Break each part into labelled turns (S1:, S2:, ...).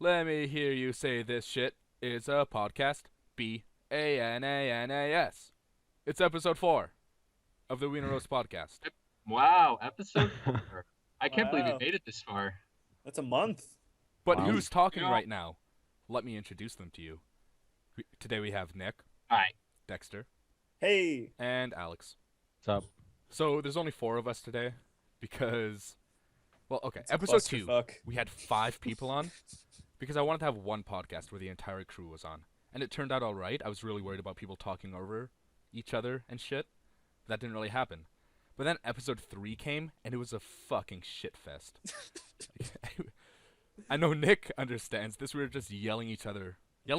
S1: Let me hear you say this shit is a podcast. BANANAS. It's episode 4 of the Wiener podcast.
S2: Wow, episode 4. I can't believe we
S3: Wow.
S2: made it this far.
S3: That's a month.
S1: But
S4: Wow.
S1: who's talking
S2: You know-
S1: right now? Let me introduce them to you. Today we have Nick,
S2: Hi.
S1: Dexter,
S3: Hey.
S1: and Alex.
S4: What's up?
S1: So there's only 4 of us today because, well, okay,
S3: It's a
S1: episode 2,
S3: clusterfuck.
S1: we had 5 people on because I wanted to have one podcast where the entire crew was on. And it turned out all right. I was really worried about people talking over each other and shit. That didn't really happen. But then episode 3 came, and it was a fucking shit fest. I know Nick understands this. We were just yelling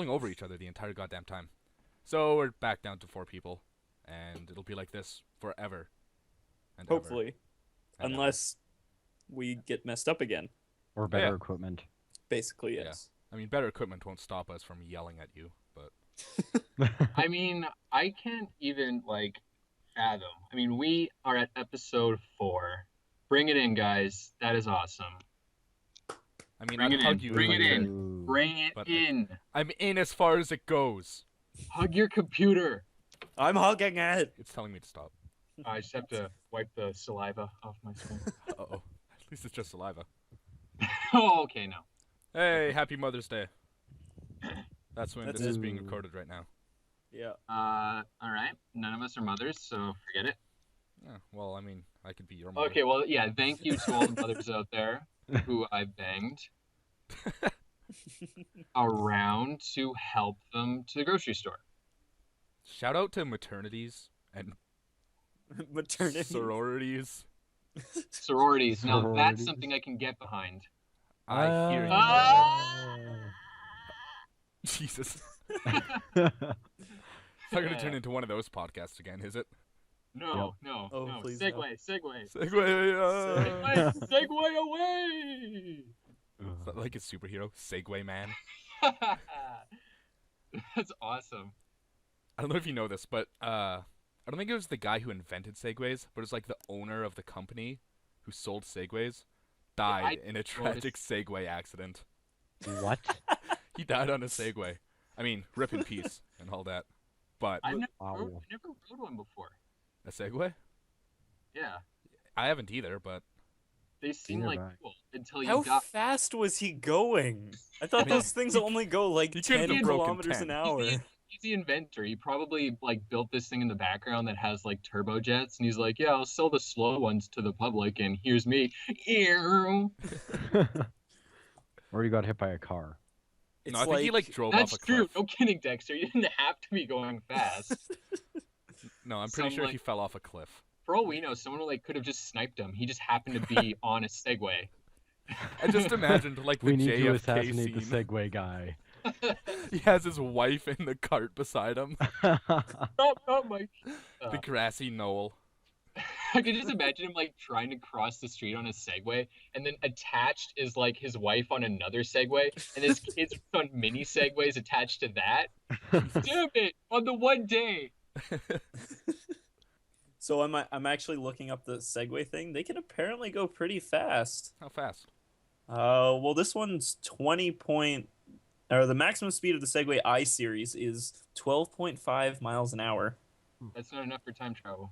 S1: over each other the entire goddamn time. So we're back down to 4 people, and it'll be like this forever. And ever.
S3: Hopefully.
S1: And
S3: Unless we get messed up again.
S4: Or better
S1: Yeah.
S4: equipment.
S3: Basically,
S1: Yeah.
S3: yes.
S1: I mean, better equipment won't stop us from yelling at you, but
S2: I mean, I can't even, fathom. I mean, we are at episode 4. Bring it in, guys. That is awesome.
S1: I mean,
S2: Bring
S1: I'd
S2: it
S1: hug
S2: in,
S1: you.
S2: bring
S1: if
S2: it
S1: I
S2: in.
S1: could.
S4: Ooh.
S2: Bring it
S1: But
S2: in.
S1: I'm in as far as it goes.
S2: Hug your computer.
S3: I'm hugging it.
S1: It's telling me to stop.
S2: I just have to wipe the saliva off my screen.
S1: Uh-oh. At least it's just saliva.
S2: Oh, okay, no.
S1: Hey, happy Mother's Day. That's when
S3: That's
S1: this is
S4: it.
S1: being recorded right now.
S3: Yeah.
S2: All right. None of us are mothers, so forget it.
S1: Yeah, well, I mean, I could be your mother.
S2: Okay, well, yeah, thank you to all the mothers out there who I banged around to help them to the grocery store.
S1: Shout out to maternities and
S3: Maternity.
S1: sororities.
S2: Sororities. Now, that's
S4: Sororities.
S2: something I can get behind.
S1: I hear you.
S2: Ah!
S1: Jesus. It's not going to turn into one of those podcasts again, is it?
S2: No,
S4: Yep.
S2: no,
S3: Oh,
S2: no.
S3: please
S2: Segway, Segway.
S1: Segway.
S2: Segway away!
S1: Is that like a superhero? Segway Man.
S2: That's awesome.
S1: I don't know if you know this, but I don't think it was the guy who invented Segways, but it's like the owner of the company who sold Segways died in a tragic Segway accident.
S4: What?
S1: He died on a Segway. I mean, rip in peace and all that. But
S2: I never,
S4: Wow.
S2: rode one before.
S1: a Segway?
S2: Yeah,
S1: I haven't either, but
S2: they seem
S4: Neither
S2: like
S4: have I.
S2: cool until you
S3: How
S2: got.
S3: fast was he going? I thought
S1: mean,
S3: those things only go like
S1: he couldn't
S3: 10
S1: have broken
S3: kilometers
S1: 10.
S3: an hour.
S2: He's the inventor. He probably built this thing in the background that has turbojets, and he's like, "Yeah, I'll sell the slow ones to the public, and here's me." Ew.
S4: Or you got hit by a car.
S3: It's
S1: no, I think he drove
S2: That's
S1: off a
S2: true.
S1: cliff.
S2: No kidding, Dexter. You didn't have to be going fast.
S1: No, I'm pretty
S2: Some,
S1: sure
S2: like-
S1: he fell off a cliff.
S2: For all we know, someone could have just sniped him. He just happened to be on a Segway.
S1: I just imagined the
S4: We need to
S1: JFK
S4: assassinate the
S1: scene.
S4: Segway guy.
S1: He has his wife in the cart beside him.
S2: Not Mike.
S1: The grassy knoll.
S2: I could just imagine him trying to cross the street on a Segway, and then attached is his wife on another Segway, and his kids on mini Segways attached to that. Damn it! On the one day.
S3: So I'm actually looking up the Segway thing. They can apparently go pretty fast.
S1: How fast?
S3: Well, this one's the maximum speed of the Segway I series is 12.5 miles an hour.
S2: That's not enough for time travel.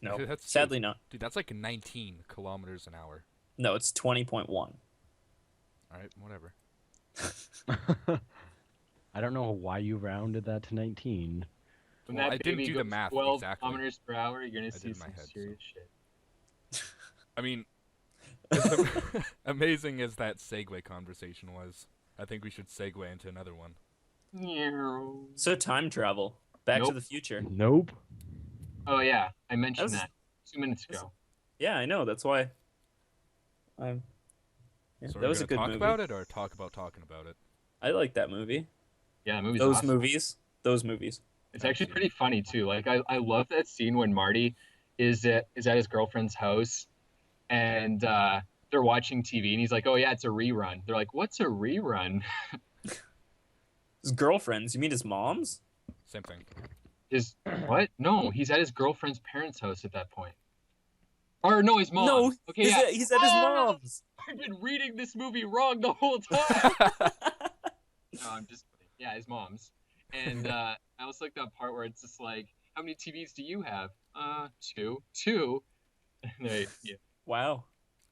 S3: No,
S1: Dude, that's
S3: sadly not.
S1: Dude, that's like 19 kilometers an hour.
S3: No, it's 20.1.
S1: Alright, whatever.
S4: I don't know why you rounded that to 19.
S2: When
S1: Well,
S2: that
S1: I didn't
S2: baby
S1: do the
S2: goes
S1: math
S2: 12
S1: exactly.
S2: kilometers per hour, you're gonna
S1: I
S2: see
S1: did in my
S2: some
S1: head, so.
S2: serious shit.
S1: I mean, as amazing as that Segway conversation was, I think we should segue into another one.
S2: Meow.
S3: So time travel. Back to
S2: Nope.
S3: the future.
S4: Nope.
S2: Oh yeah, I mentioned
S3: That was-
S2: that 2 minutes
S3: that's-
S2: ago.
S3: Yeah, I know. That's why. Yeah,
S1: So
S3: that was
S1: we're
S3: a
S1: gonna
S3: good
S1: talk
S3: movie.
S1: about it or talk about talking about it?
S3: I like that movie.
S2: Yeah, the movie's
S3: Those
S2: awesome.
S3: movies. Those movies.
S2: It's actually pretty funny too. I love that scene when Marty is at his girlfriend's house, and they're watching TV, and he's like, "Oh yeah, it's a rerun." They're like, "What's a rerun?"
S3: His girlfriends. You mean his moms?
S1: Same thing.
S2: His what? No, he's at his girlfriend's parents' house at that point. Or no, his mom.
S3: No.
S2: Okay,
S3: he's
S2: yeah.
S3: at his
S2: Ah!
S3: mom's.
S2: I've been reading this movie wrong the whole time. Yeah, his mom's. And I also like that part where it's just like, how many TVs do you have? Two. Two? Yeah.
S3: Wow.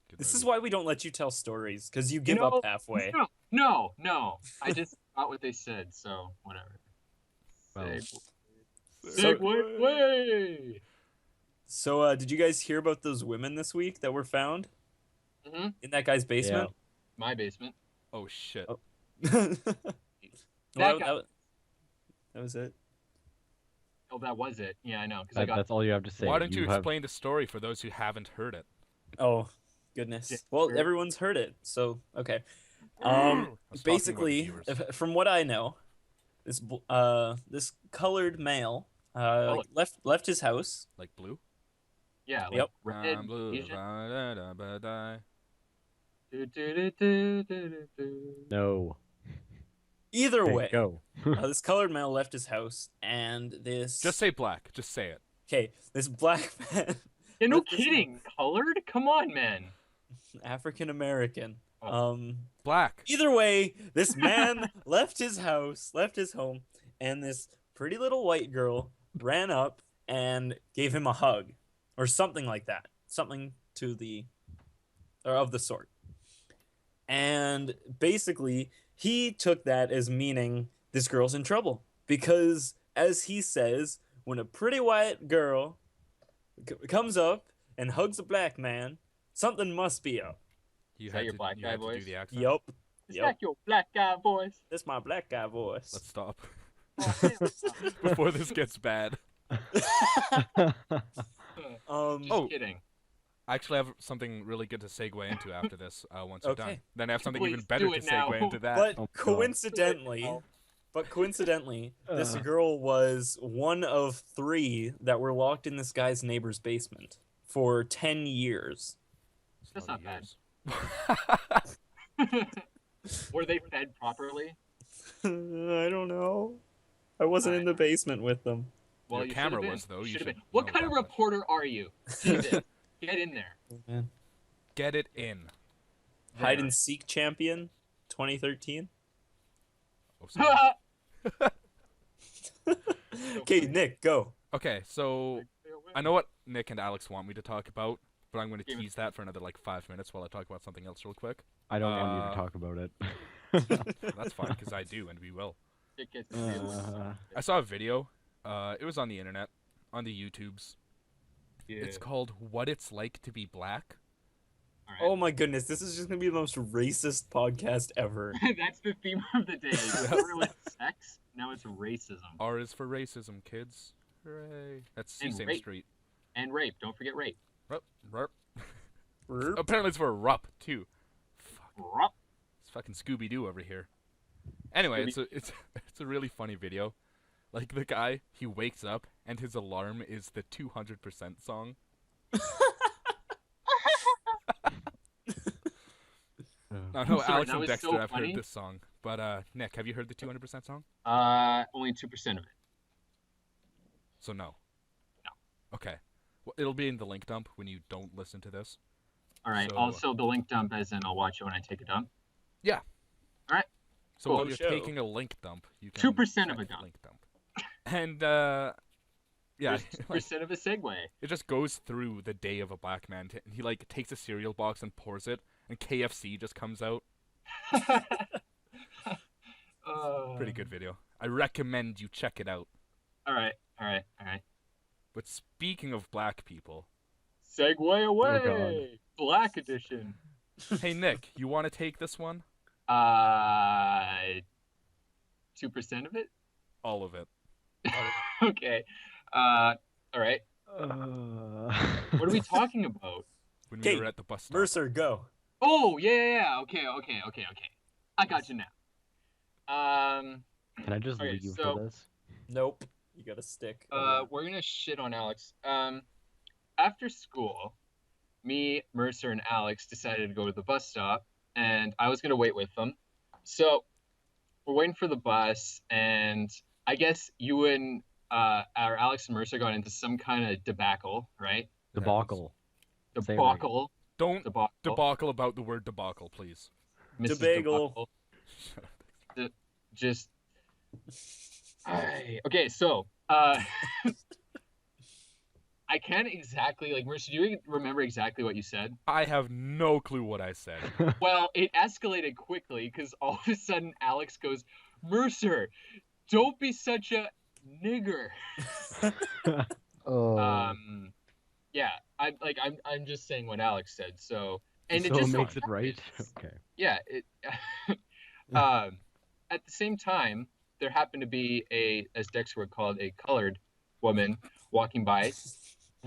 S1: Good
S3: This is
S1: movie.
S3: why we don't let you tell stories, because you
S2: You
S3: give up
S2: know,
S3: halfway.
S2: no. I just got what they said, so whatever.
S4: Well,
S2: Segway way.
S3: So, did you guys hear about those women this week that were found
S2: Mm-hmm.
S3: in that guy's basement?
S2: My basement.
S1: Oh shit.
S3: Oh.
S2: That
S3: Well,
S2: guy.
S3: that was it.
S2: Oh, that was it. Yeah, I know. Because I got.
S4: that's all you have to say.
S1: Why don't you
S4: have
S1: explain the story for those who haven't heard it?
S3: Oh, goodness.
S2: Yeah,
S3: Well,
S2: sure.
S3: everyone's heard it, so okay.
S1: I was talking about the
S3: Basically,
S1: viewers.
S3: from what I know, this colored male
S2: Colored.
S3: left his house.
S1: Like blue.
S2: Yeah. Like
S3: Yep.
S2: Red,
S1: I'm blue.
S2: Asian.
S1: Ba-da-da-ba-da.
S2: Do.
S4: No.
S3: Either
S4: Okay,
S3: way,
S4: go.
S3: this colored male left his house, and this
S1: Just say black. Just say it.
S3: okay, this black man,
S2: Yeah, no
S3: left his
S2: kidding. Colored? Come on, man.
S3: African American.
S2: Oh.
S1: Black.
S3: Either way, this man left his house, left his home, and this pretty little white girl ran up and gave him a hug, or something like that, something to the, or of the sort. And basically, he took that as meaning this girl's in trouble because, as he says, when a pretty white girl comes up and hugs a black man, something must be up.
S1: You
S2: Is that
S1: had
S2: your
S1: to,
S2: black
S1: you
S2: guy
S1: had to do
S2: voice?
S1: the accent.
S3: Yup.
S2: Is
S3: Yep.
S2: that your black guy voice?
S3: That's my black guy voice.
S1: Let's stop
S2: Oh, please.
S1: before this gets bad.
S2: Just
S1: Oh.
S2: kidding.
S1: I actually have something really good to segue into after this. Once we're done,
S3: Okay.
S1: then I have something
S2: Please
S1: even better
S2: do
S1: to
S2: it now.
S1: segue into that.
S3: But
S4: Oh, God.
S3: coincidentally, this girl was one of 3 that were locked in this guy's neighbor's basement for 10 years.
S1: It's
S2: That's
S1: not
S2: not
S1: years.
S2: Were they fed properly?
S3: I don't know. I wasn't in the basement with them.
S2: Well,
S1: Your
S2: you
S1: camera
S2: should've been.
S1: was, though. You
S2: Should've
S1: should
S2: been. What
S1: know
S2: kind of
S1: that much.
S2: reporter are you? See this. Get in there.
S1: Get it in.
S3: Hide and seek champion 2013.
S1: Oh, sorry.
S3: Okay, Nick, go.
S1: Okay, so I know what Nick and Alex want me to talk about, but I'm going to tease that for another like 5 minutes while I talk about something else real quick.
S4: I don't want you to talk about it.
S1: That's fine because I do, and we will.
S2: It gets
S1: I saw a video. It was on the internet, on the YouTubes.
S2: Yeah.
S1: It's called "What It's Like to Be Black."
S2: All right.
S3: Oh my goodness, this is just gonna be the most racist podcast ever.
S2: That's the theme of the day. Before it was sex, now it's racism.
S1: R is for racism, kids. Hooray! That's
S2: And
S1: Sesame
S2: rape.
S1: Street.
S2: And rape. Don't forget rape.
S1: Rup, rup.
S3: Burp.
S1: Apparently it's for rup too. Fuck.
S2: Rup.
S1: It's fucking Scooby Doo over here. Anyway, it's a really funny video. Like the guy, he wakes up and his alarm is the 200% song. I know
S2: Sorry,
S1: Alex
S2: that
S1: and
S2: was
S1: Dexter
S2: so
S1: have
S2: funny.
S1: heard this song, but Nick, have you heard the 200% song?
S2: Only 2% of it.
S1: So no.
S2: No.
S1: Okay. Well, it'll be in the link dump when you don't listen to this.
S2: All right.
S1: So-
S2: Also, the link dump, as in I'll watch it when I take a dump.
S1: So
S2: Cool.
S1: when you're
S3: Show.
S1: taking a link dump, you can
S2: 2% of
S1: check
S2: a dump.
S1: link dump. And yeah,
S2: There's
S1: like,
S2: 2% of a Segway.
S1: it just goes through the day of a black man. He like takes a cereal box and pours it, and KFC just comes out. Pretty good video. I recommend you check it out.
S2: All right.
S1: But speaking of black people,
S2: Segway away.
S4: God.
S2: Black edition.
S1: hey Nick, you want to take this one?
S2: 2% of it.
S1: All of it.
S2: Okay. All right. What are we
S4: What
S2: talking about?
S1: When we
S3: Okay,
S1: were at the bus stop.
S3: Mercer, go.
S2: Oh yeah. Okay. I got you now.
S4: Can I just
S2: Okay,
S4: leave you
S2: so-
S4: for this?
S3: Nope. You got to stick.
S2: We're gonna shit on Alex. After school, me, Mercer, and Alex decided to go to the bus stop, and I was gonna wait with them. So we're waiting for the bus, and I guess you and our Alex and Mercer got into some kind of debacle, right?
S4: Debacle. Say it right.
S2: Debacle.
S1: Don't
S2: Debacle.
S1: debacle about the word debacle, please.
S2: Mrs.
S3: Debacle.
S2: Debacle. Just Okay, so I can't exactly like Mercer, do you remember exactly what you said?
S1: I have no clue what I said.
S2: Well, it escalated quickly because all of a sudden Alex goes, Mercer, don't be such a nigger.
S4: Oh.
S2: Yeah, I'm just saying what Alex said. So and it
S4: So it
S2: just so
S4: makes it right?
S2: happens-
S4: Okay.
S2: Yeah, it um at the same time there happened to be as Dexter would call it, a colored woman walking by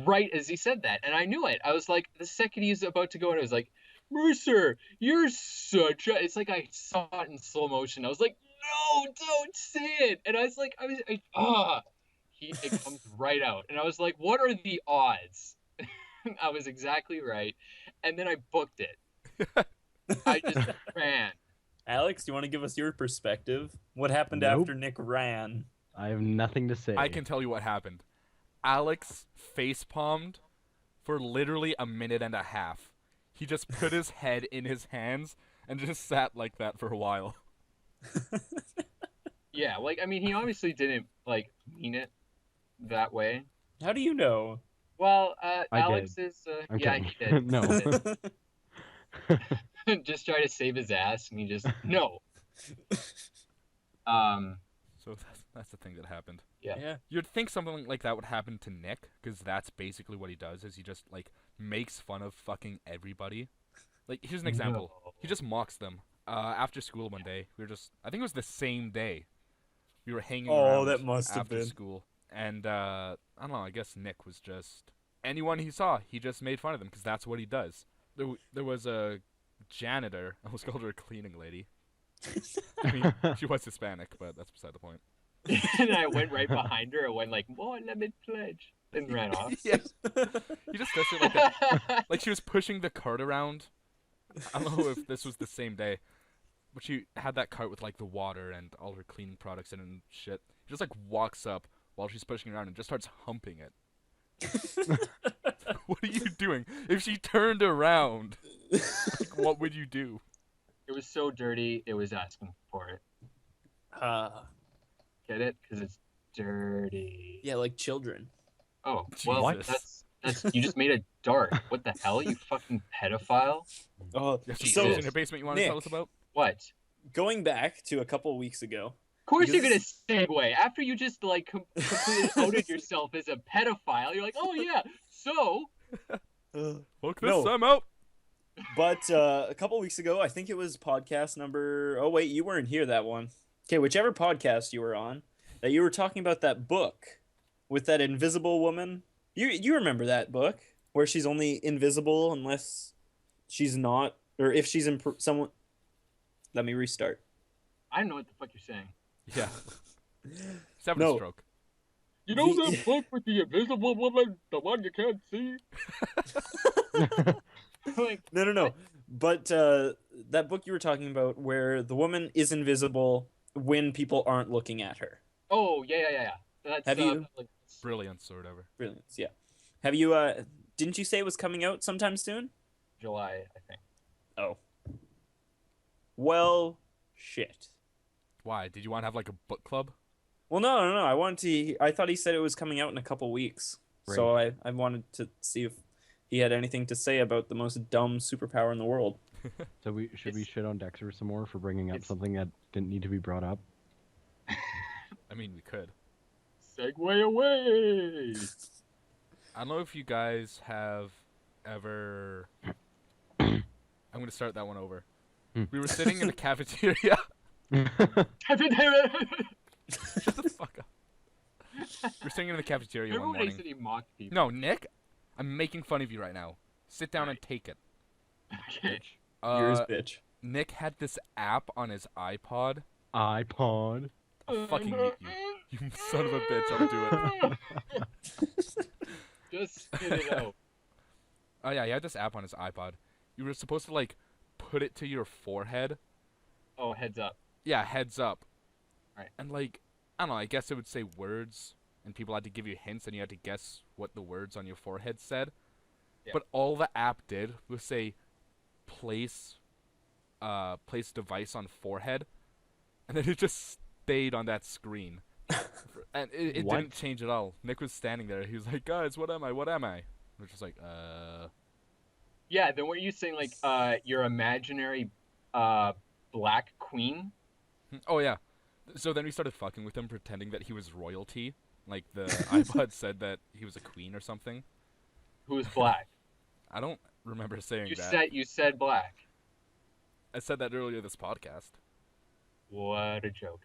S2: right as he said that. And I knew it. I was like, the second he's about to go in, I was like, Mercer, you're such a. It's like I saw it in slow motion. I was like, no, don't say it. And I was like, it comes right out. And I was like, what are the odds? I was exactly right. And then I booked it. I just ran.
S3: Alex, do you want to give us your perspective? What happened
S4: Nope.
S3: after Nick ran?
S4: I have nothing to say.
S1: I can tell you what happened. Alex face palmed for literally a minute and a half. He just put his head in his hands and just sat like that for a while.
S2: Yeah, like I mean, he obviously didn't like mean it that way.
S3: How do you know?
S2: Well,
S4: I
S2: Alex
S4: did.
S2: is
S4: I'm
S2: yeah,
S4: kidding.
S2: he did.
S4: No.
S2: He did. Just try to save his ass, and he just no. Um,
S1: So that's the thing that happened.
S3: Yeah.
S1: You'd think something like that would happen to Nick, because that's basically what he does. Is he just like makes fun of fucking everybody. Like here's an example.
S2: No.
S1: He just mocks them. After school one day, I think it was the same day. We were hanging
S3: Oh,
S1: around
S3: that must have
S1: after
S3: been.
S1: school, and I don't know. I guess Nick was just anyone he saw. He just made fun of them because that's what he does. There was a janitor. I almost called her a cleaning lady. I mean, she was Hispanic, but that's beside the point.
S2: And I went right behind her and went like, "More lemon pledge," and ran off.
S1: Yeah, he just does it like that. Like she was pushing the cart around. I don't know if this was the same day, but she had that cart with like the water and all her cleaning products in and shit. He just like walks up while she's pushing it around and just starts humping it. What are you doing? If she turned around, like, what would you do?
S2: It was so dirty. It was asking for it. Get it? Because it's dirty.
S3: Yeah, like children.
S2: Oh, well,
S1: Jesus.
S2: that's you just made a dart. What the hell, you fucking pedophile?
S3: Oh,
S1: There's some
S2: So,
S1: kids in her basement you want to tell
S3: Nick.
S1: us about?
S2: What?
S3: going back to a couple weeks ago.
S2: Of course you're gonna
S3: Because-
S2: segue after you just like completely outed yourself as a pedophile. You're like, oh yeah, so
S1: Look this
S3: No.
S1: time out.
S3: But a couple weeks ago, I think it was podcast number. Oh wait, you weren't here that one. Okay, whichever podcast you were on, that you were talking about that book with that invisible woman. You remember that book where she's only invisible unless she's not, or if she's in someone. Let me restart.
S2: I don't know what the fuck you're saying.
S1: Yeah. He's having a
S3: No.
S1: stroke.
S2: You
S3: know
S2: know
S3: The-
S2: that book with the invisible woman, the one you can't see? Like,
S3: No. But that book you were talking about where the woman is invisible when people aren't looking at her.
S2: oh yeah. That's
S3: Have you-
S2: like,
S1: Brilliance or whatever.
S3: Brilliance, yeah. Have you didn't you say it was coming out sometime soon?
S2: July, I think.
S3: Oh. Well, shit.
S1: Why? Did you want to have like a book club?
S3: Well, no. I thought he said it was coming out in a couple weeks. So I wanted to see if he had anything to say about the most dumb superpower in the world.
S4: So should we shit on Dexter some more for bringing up
S2: It's-
S4: something that didn't need to be brought up?
S1: I mean, we could.
S2: Segway away.
S1: I don't know if you guys have ever. I'm gonna start that one over. We were sitting in the cafeteria.
S2: Cafeteria.
S1: Shut the fuck up. We were sitting in the cafeteria
S2: Remember
S1: one
S2: when I
S1: morning.
S2: said he mocked people?
S1: No, Nick, I'm making fun of you right now. Sit down and take it.
S2: Okay.
S3: You're his bitch.
S1: Nick had this app on his iPod.
S4: iPod.
S1: I'll fucking meet you. You son of a bitch, I'll do it.
S2: Just spit it out.
S1: Oh yeah, he had this app on his iPod. You were supposed to like put it to your forehead.
S2: Oh, heads up.
S1: Yeah, heads up.
S2: Right.
S1: And like, I don't know, I guess it would say words and people had to give you hints and you had to guess what the words on your forehead said.
S2: Yeah.
S1: But all the app did was say place device on forehead, and then it just stayed on that screen. And it
S4: What?
S1: didn't change at all. Nick was standing there. He was like, guys, what am I? What am I? We're just like,
S2: Yeah, then what you saying, like, your imaginary, black queen?
S1: Oh, yeah. So then we started fucking with him, pretending that he was royalty. Like, the iPod said that he was a queen or something.
S2: Who is black?
S1: I don't remember saying
S2: You
S1: that.
S2: said black.
S1: I said that earlier this podcast.
S2: What a joke.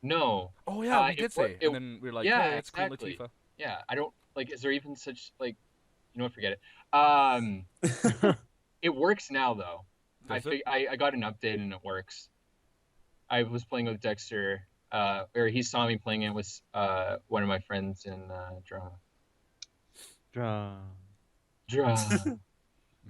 S2: No.
S1: Oh, yeah, we
S2: it
S1: did
S2: wa-
S1: say.
S2: it-
S1: And then we were like,
S2: yeah,
S1: hey, it's
S2: exactly.
S1: Queen Latifah.
S2: Yeah, I don't, like, is there even such, like, you know what, forget it. It works now, though.
S1: Does it?
S2: I got an update and it works. I was playing with Dexter, or he saw me playing it with one of my friends in drama.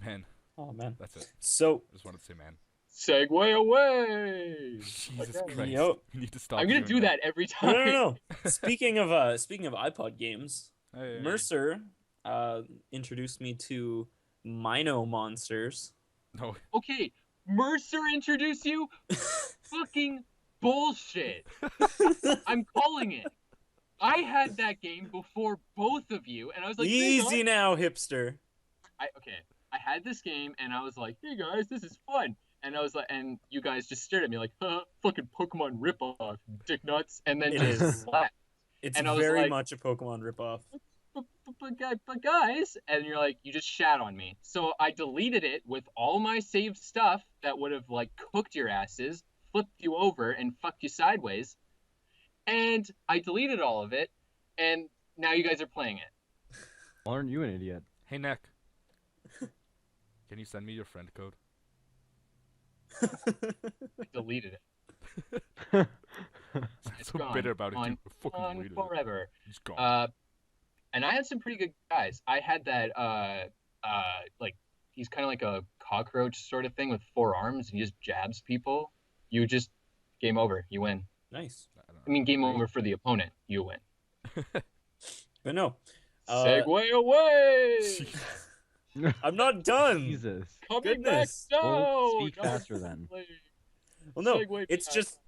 S1: Man,
S3: Oh man.
S1: that's it.
S3: So
S1: I just wanted to say man.
S2: Segway away.
S1: Jesus
S2: Okay.
S1: Christ.
S3: Yo.
S1: We need to stop
S2: I'm gonna
S1: doing
S2: do that every
S3: no,
S2: time.
S3: no, no. Speaking of iPod games,
S1: Hey.
S3: Mercer introduced me to Mino Monsters.
S1: No.
S2: Okay, Mercer introduced you? Fucking bullshit. I'm calling it. I had that game before both of you, and I was like, hey,
S3: Easy
S2: guys.
S3: now, hipster.
S2: I had this game, and I was like, hey guys, this is fun. And I was like, and you guys just stared at me like, huh, fucking Pokemon ripoff, dick nuts, and then
S3: It
S2: just
S3: is.
S2: laughed.
S3: It's
S2: And I was
S3: very
S2: like-
S3: much a Pokemon ripoff.
S2: But guys, and you're like, you just shat on me. So I deleted it with all my saved stuff that would have like cooked your asses, flipped you over, and fucked you sideways. And I deleted all of it, and now you guys are playing it.
S4: Why aren't you an idiot?
S1: Hey, Nick. Can you send me your friend code?
S2: I deleted it.
S1: I'm
S2: It's
S1: so
S2: gone.
S1: bitter about it,
S2: On-
S1: dude. I fucking
S2: On
S1: deleted it.
S2: forever.
S1: It's gone.
S2: And I had some pretty good guys. I had that like he's kind of like a cockroach sort of thing with 4 arms, and he just jabs people. You just game over. You win.
S3: Nice.
S2: I mean, game
S1: Great.
S2: over for the opponent. You win.
S3: But no,
S2: Segway away.
S3: I'm not done.
S4: Jesus.
S2: Coming
S3: Goodness.
S2: back down.
S4: Well, speak
S2: Not
S4: faster then.
S2: play.
S3: Well, no,
S2: Segway
S3: it's
S2: back.
S3: just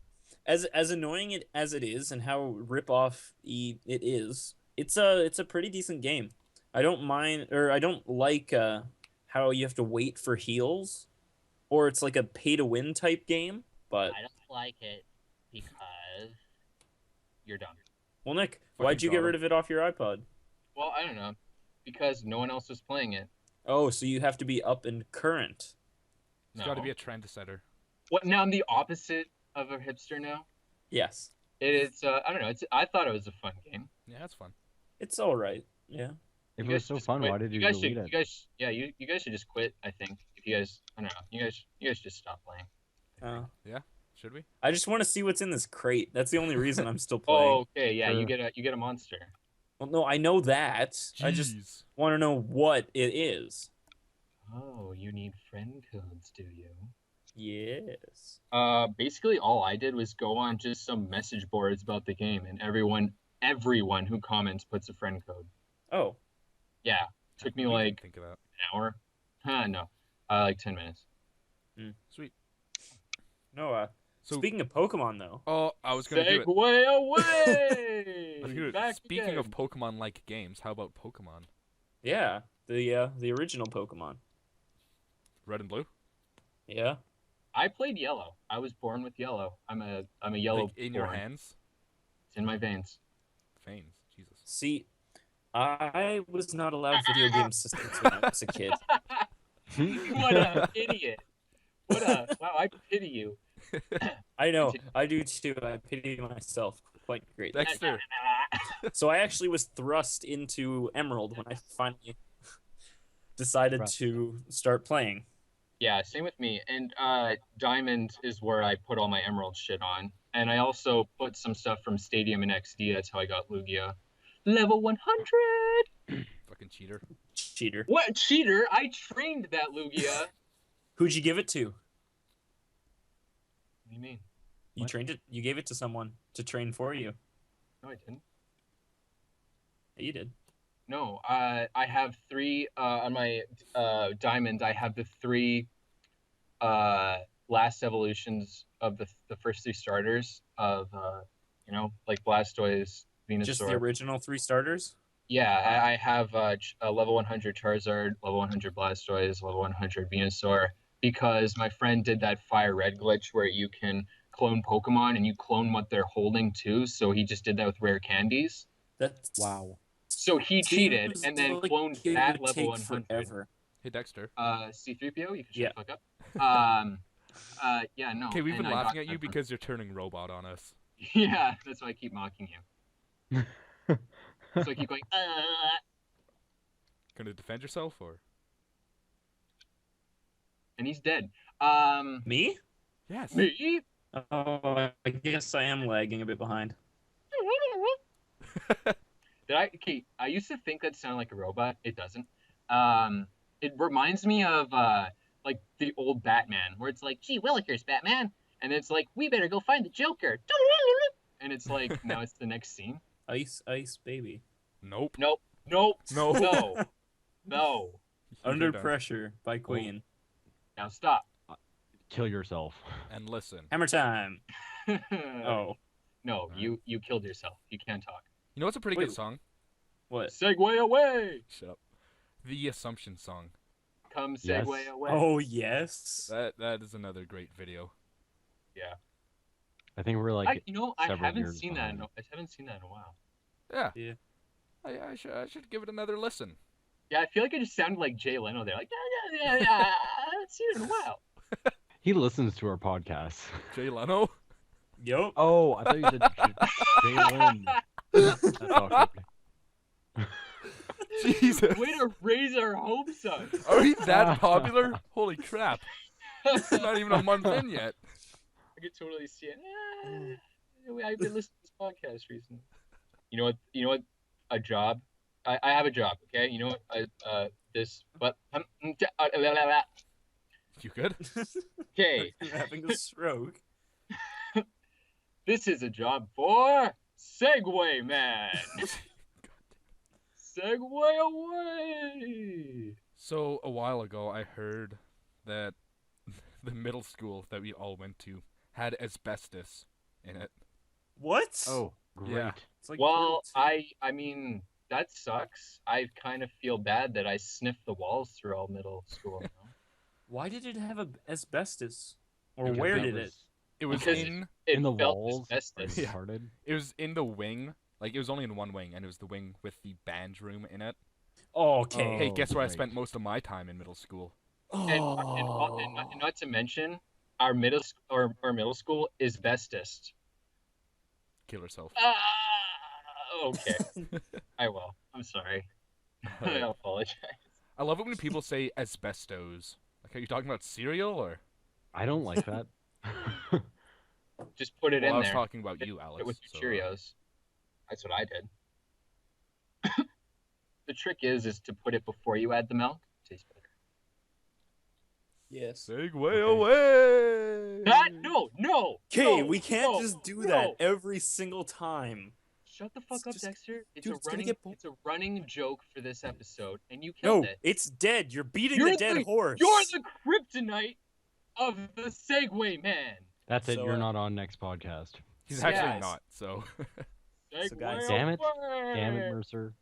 S3: as annoying as it is, and how rip-off-y it is. It's a pretty decent game. I don't mind, or I don't like how you have to wait for heals, or it's like a pay-to-win type game. But
S2: I don't like it because you're dumb.
S3: well, Nick,
S1: Fucking
S3: why'd you get
S1: got
S3: rid
S1: him.
S3: of it off your iPod?
S2: Well, I don't know, because no one else was playing it.
S3: Oh, so you have to be up and current.
S1: It's got to be a trend setter.
S2: What? Now I'm the opposite of a hipster now.
S3: Yes,
S2: It's I don't know. I thought it was a fun game.
S1: Yeah, that's fun.
S3: it's all right. Yeah.
S4: If
S2: You
S4: it was
S2: guys
S4: so
S2: just
S4: fun,
S2: quit.
S4: why did you
S2: guys
S4: delete
S2: should,
S4: it?
S2: You guys, yeah, you guys should just quit. I think if you guys, I don't know. You guys just stop playing.
S1: Should we?
S3: I just want to see what's in this crate. That's the only reason I'm still playing.
S2: Oh, okay, yeah, you
S4: Sure.
S2: get a monster.
S3: Well, no, I know that. I just
S1: Jeez.
S3: want to know what it is.
S2: Oh, you need friend codes, do you?
S3: Yes.
S2: Basically all I did was go on just some message boards about the game, and everyone who comments puts a friend code.
S3: Oh,
S2: Yeah, took me
S1: We didn't
S2: like
S1: think of that.
S2: an hour. No, like 10 minutes.
S1: Sweet.
S3: no.
S1: So,
S3: Speaking of Pokemon, though.
S1: oh, I was gonna do it.
S2: Segway away!
S1: I was gonna do it.
S2: Back
S1: Speaking
S2: again.
S1: of Pokemon-like games, how about Pokemon?
S3: Yeah, the original Pokemon.
S1: Red and Blue?
S3: Yeah.
S2: I played yellow. I was born with yellow. I'm a yellow.
S1: Like in your
S2: born.
S1: hands?
S2: It's in my veins.
S1: Veins. Jesus.
S3: See, I was not allowed video game systems when I was a kid.
S2: What a idiot! Wow! I pity you.
S3: I know. I do too. I pity myself quite greatly.
S1: Dexter.
S3: So I actually was thrust into Emerald when I finally decided
S4: Thrust.
S3: to start playing.
S2: Yeah, same with me. And Diamond is where I put all my Emerald shit on. And I also put some stuff from Stadium and XD. That's how I got Lugia. Level 100!
S1: Fucking cheater.
S3: Cheater.
S2: What? Cheater? I trained that Lugia.
S3: Who'd you give it to?
S2: What do you mean?
S3: You
S4: What?
S3: trained it. You gave it to someone to train for you.
S2: No, I didn't.
S3: Yeah, you did.
S2: No, I have 3 on my Diamond. I have the 3 last evolutions of the first 3 starters of like Blastoise, Venusaur.
S3: Just the original 3 starters?
S2: Yeah, I have a level 100 Charizard, level 100 Blastoise, level 100 Venusaur, because my friend did that Fire Red glitch where you can clone Pokemon and you clone what they're holding too. So he just did that with rare candies.
S3: That's
S4: Wow.
S2: So he cheated
S3: seems
S2: and then
S3: like
S2: cloned
S3: it
S2: that
S3: would
S2: level
S3: take
S2: 100.
S3: forever.
S1: Hey Dexter.
S2: C3PO, you can shut
S3: Yeah.
S2: the fuck up. Yeah, no.
S1: Okay, we've been
S2: and I
S1: laughing
S2: got
S1: at you
S2: that from-
S1: because you're turning robot on us.
S2: Yeah, that's why I keep mocking you. So I keep going.
S1: Gonna defend yourself or?
S2: And he's dead.
S3: Me?
S1: Yes.
S2: Me?
S3: Oh, I guess I am lagging a bit behind.
S2: Okay, I used to think that sounded like a robot. It doesn't. It reminds me of like the old Batman, where it's like, "Gee willikers, Batman," and it's like, "We better go find the Joker," and it's like, now it's the next scene.
S3: Ice, ice, baby.
S1: Nope.
S2: Nope.
S1: No.
S2: No.
S3: Under
S1: You're done.
S3: Pressure by Queen.
S2: Now stop.
S4: Kill yourself.
S1: And listen.
S3: Hammer time. Oh,
S2: No, you killed yourself. You can't talk.
S1: You know what's a pretty
S3: Wait.
S1: good song?
S3: what?
S2: Segway away.
S1: Shut up. The Assumption song.
S2: Come
S4: Yes.
S2: Segway away.
S3: Oh, yes.
S1: That is another great video.
S2: Yeah.
S4: I think we're like
S2: I
S4: several
S2: haven't
S4: years
S2: seen that.
S4: behind.
S2: I haven't seen that in a while.
S1: Yeah.
S3: Yeah.
S1: I should give it another listen.
S2: Yeah, I feel like it just sounded like Jay Leno there. Like, yeah. I haven't seen it in a while.
S4: He listens to our podcast.
S1: Jay Leno?
S3: Yup.
S4: Oh, I thought you said Jalen. That's awkward.
S1: Jesus.
S2: Way to raise our hopes up.
S1: Are we that popular? Holy crap. Not even a month in yet.
S2: I could totally see it. I've been listening to this podcast recently. You know what? A job. I have a job. Okay. You know what?
S1: You good?
S2: Okay.
S3: Having a stroke.
S2: This is a job for Segway Man. Segway away.
S1: So, a while ago, I heard that the middle school that we all went to had asbestos in it.
S3: What?
S4: Oh, great.
S1: Yeah.
S3: It's like
S2: Well,
S3: brutal.
S2: I mean, that sucks. I kind of feel bad that I sniffed the walls through all middle school. You know?
S3: Why did it have asbestos? Or
S4: Because
S3: where
S4: it
S3: did
S4: was-
S3: it?
S1: It was
S2: Because
S1: in
S2: It
S4: In the
S2: felt
S4: walls?
S2: asbestos.
S1: Yeah.
S4: Retarded.
S1: it was in the wing. Like, it was only in one wing, and it was the wing with the band room in it.
S3: Oh, okay.
S1: Hey,
S4: Oh,
S1: guess where I
S4: great.
S1: spent most of my time in middle school?
S2: And not to mention, our middle school is bestest.
S1: Kill herself.
S2: Okay. I will. I'm sorry. I apologize.
S1: I love it when people say asbestos. Like, are you talking about cereal, or?
S4: I don't like that.
S2: Just put it
S1: Well, I
S2: in
S1: was
S2: there.
S1: talking about
S2: Put
S1: you,
S2: it
S1: Alex.
S2: with
S1: so,
S2: your Cheerios. That's what I did. The trick is to put it before you add the milk. Tastes better.
S3: Yes.
S1: Segway
S4: Okay.
S1: away!
S2: No.
S3: Okay,
S2: no,
S3: we can't
S2: no,
S3: just do
S2: no.
S3: that every single time.
S2: Shut the fuck
S3: It's
S2: up,
S3: just-
S2: Dexter. It's
S3: dude,
S2: a
S3: it's gonna
S2: running.
S3: get
S2: It's a running joke for this episode, and you killed
S3: No,
S2: it.
S3: it's dead. You're beating
S2: You're
S3: the dead horse.
S2: You're the kryptonite of the Segway Man.
S4: That's it.
S3: So,
S4: You're not on next podcast.
S1: He's
S3: So
S1: actually
S3: guys-
S1: not, so.
S2: Segway
S3: So guys-
S4: Damn it.
S2: away.
S4: Damn it, Mercer.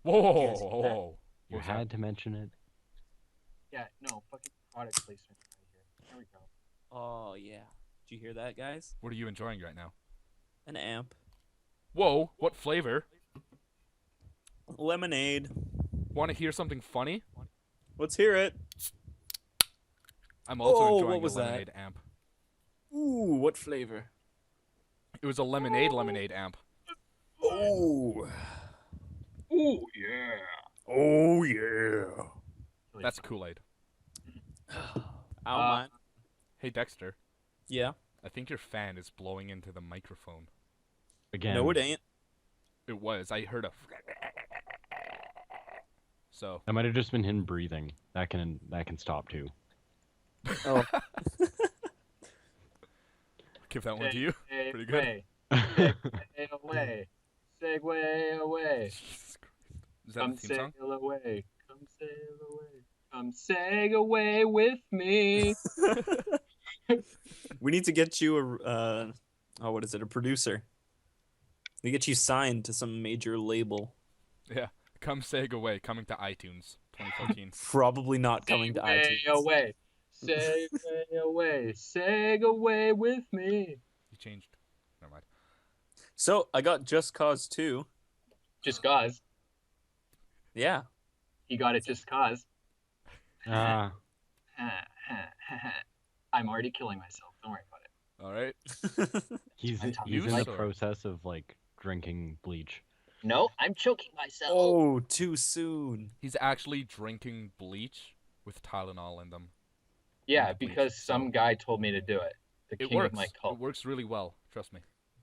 S1: Whoa!
S3: Guys,
S1: Whoa!
S4: You
S1: What's that?
S4: had to mention it.
S2: Yeah, no, fucking product placement right here. There we go.
S3: Oh, yeah. Did you hear that, guys?
S1: What are you enjoying right now?
S3: An amp.
S1: Whoa! What flavor?
S3: Lemonade.
S1: Want to hear something funny?
S3: Let's hear it.
S1: I'm also
S3: Oh,
S1: enjoying
S3: what was
S1: a
S3: that?
S1: lemonade amp.
S3: Ooh, what flavor?
S1: It was a lemonade amp.
S3: Oh.
S2: Ooh, yeah.
S3: Oh, yeah.
S1: That's Kool-Aid.
S3: Ow, man.
S1: Hey Dexter,
S3: Yeah.
S1: I think your fan is blowing into the microphone.
S4: Again.
S3: No, it ain't.
S1: It was. I heard a. So.
S4: That might have just been him breathing. That can stop too.
S3: Oh.
S1: Give that one to you.
S2: Segway
S1: Pretty good.
S2: away. Segway away. Segway away.
S1: Jesus Christ. Is that
S2: Come
S1: the theme song?
S2: sail away. Come sail away. Come sag away with me.
S3: We need to get you what is it? A producer. We get you signed to some major label.
S1: Yeah. Come Segway, coming to iTunes 2014.
S3: Probably not coming to
S2: Segway
S3: iTunes.
S2: away. Segway away. Segway with me.
S1: You changed. Never mind.
S3: So I got Just Cause 2.
S2: Just cause.
S3: Yeah.
S2: He got it just cause.
S4: Ah,
S2: I'm already killing myself. Don't worry about it.
S1: All right.
S4: he's
S2: I'm talking
S4: he's in
S1: like-
S4: the process of like drinking bleach.
S2: No, I'm choking myself.
S3: Oh, too soon.
S1: He's actually drinking bleach with Tylenol in them.
S2: Yeah,
S1: the bleach,
S2: because
S1: so-
S2: some guy told me to do it. The
S1: It
S2: king
S1: works.
S2: of my cult.
S1: It works really well. Trust me.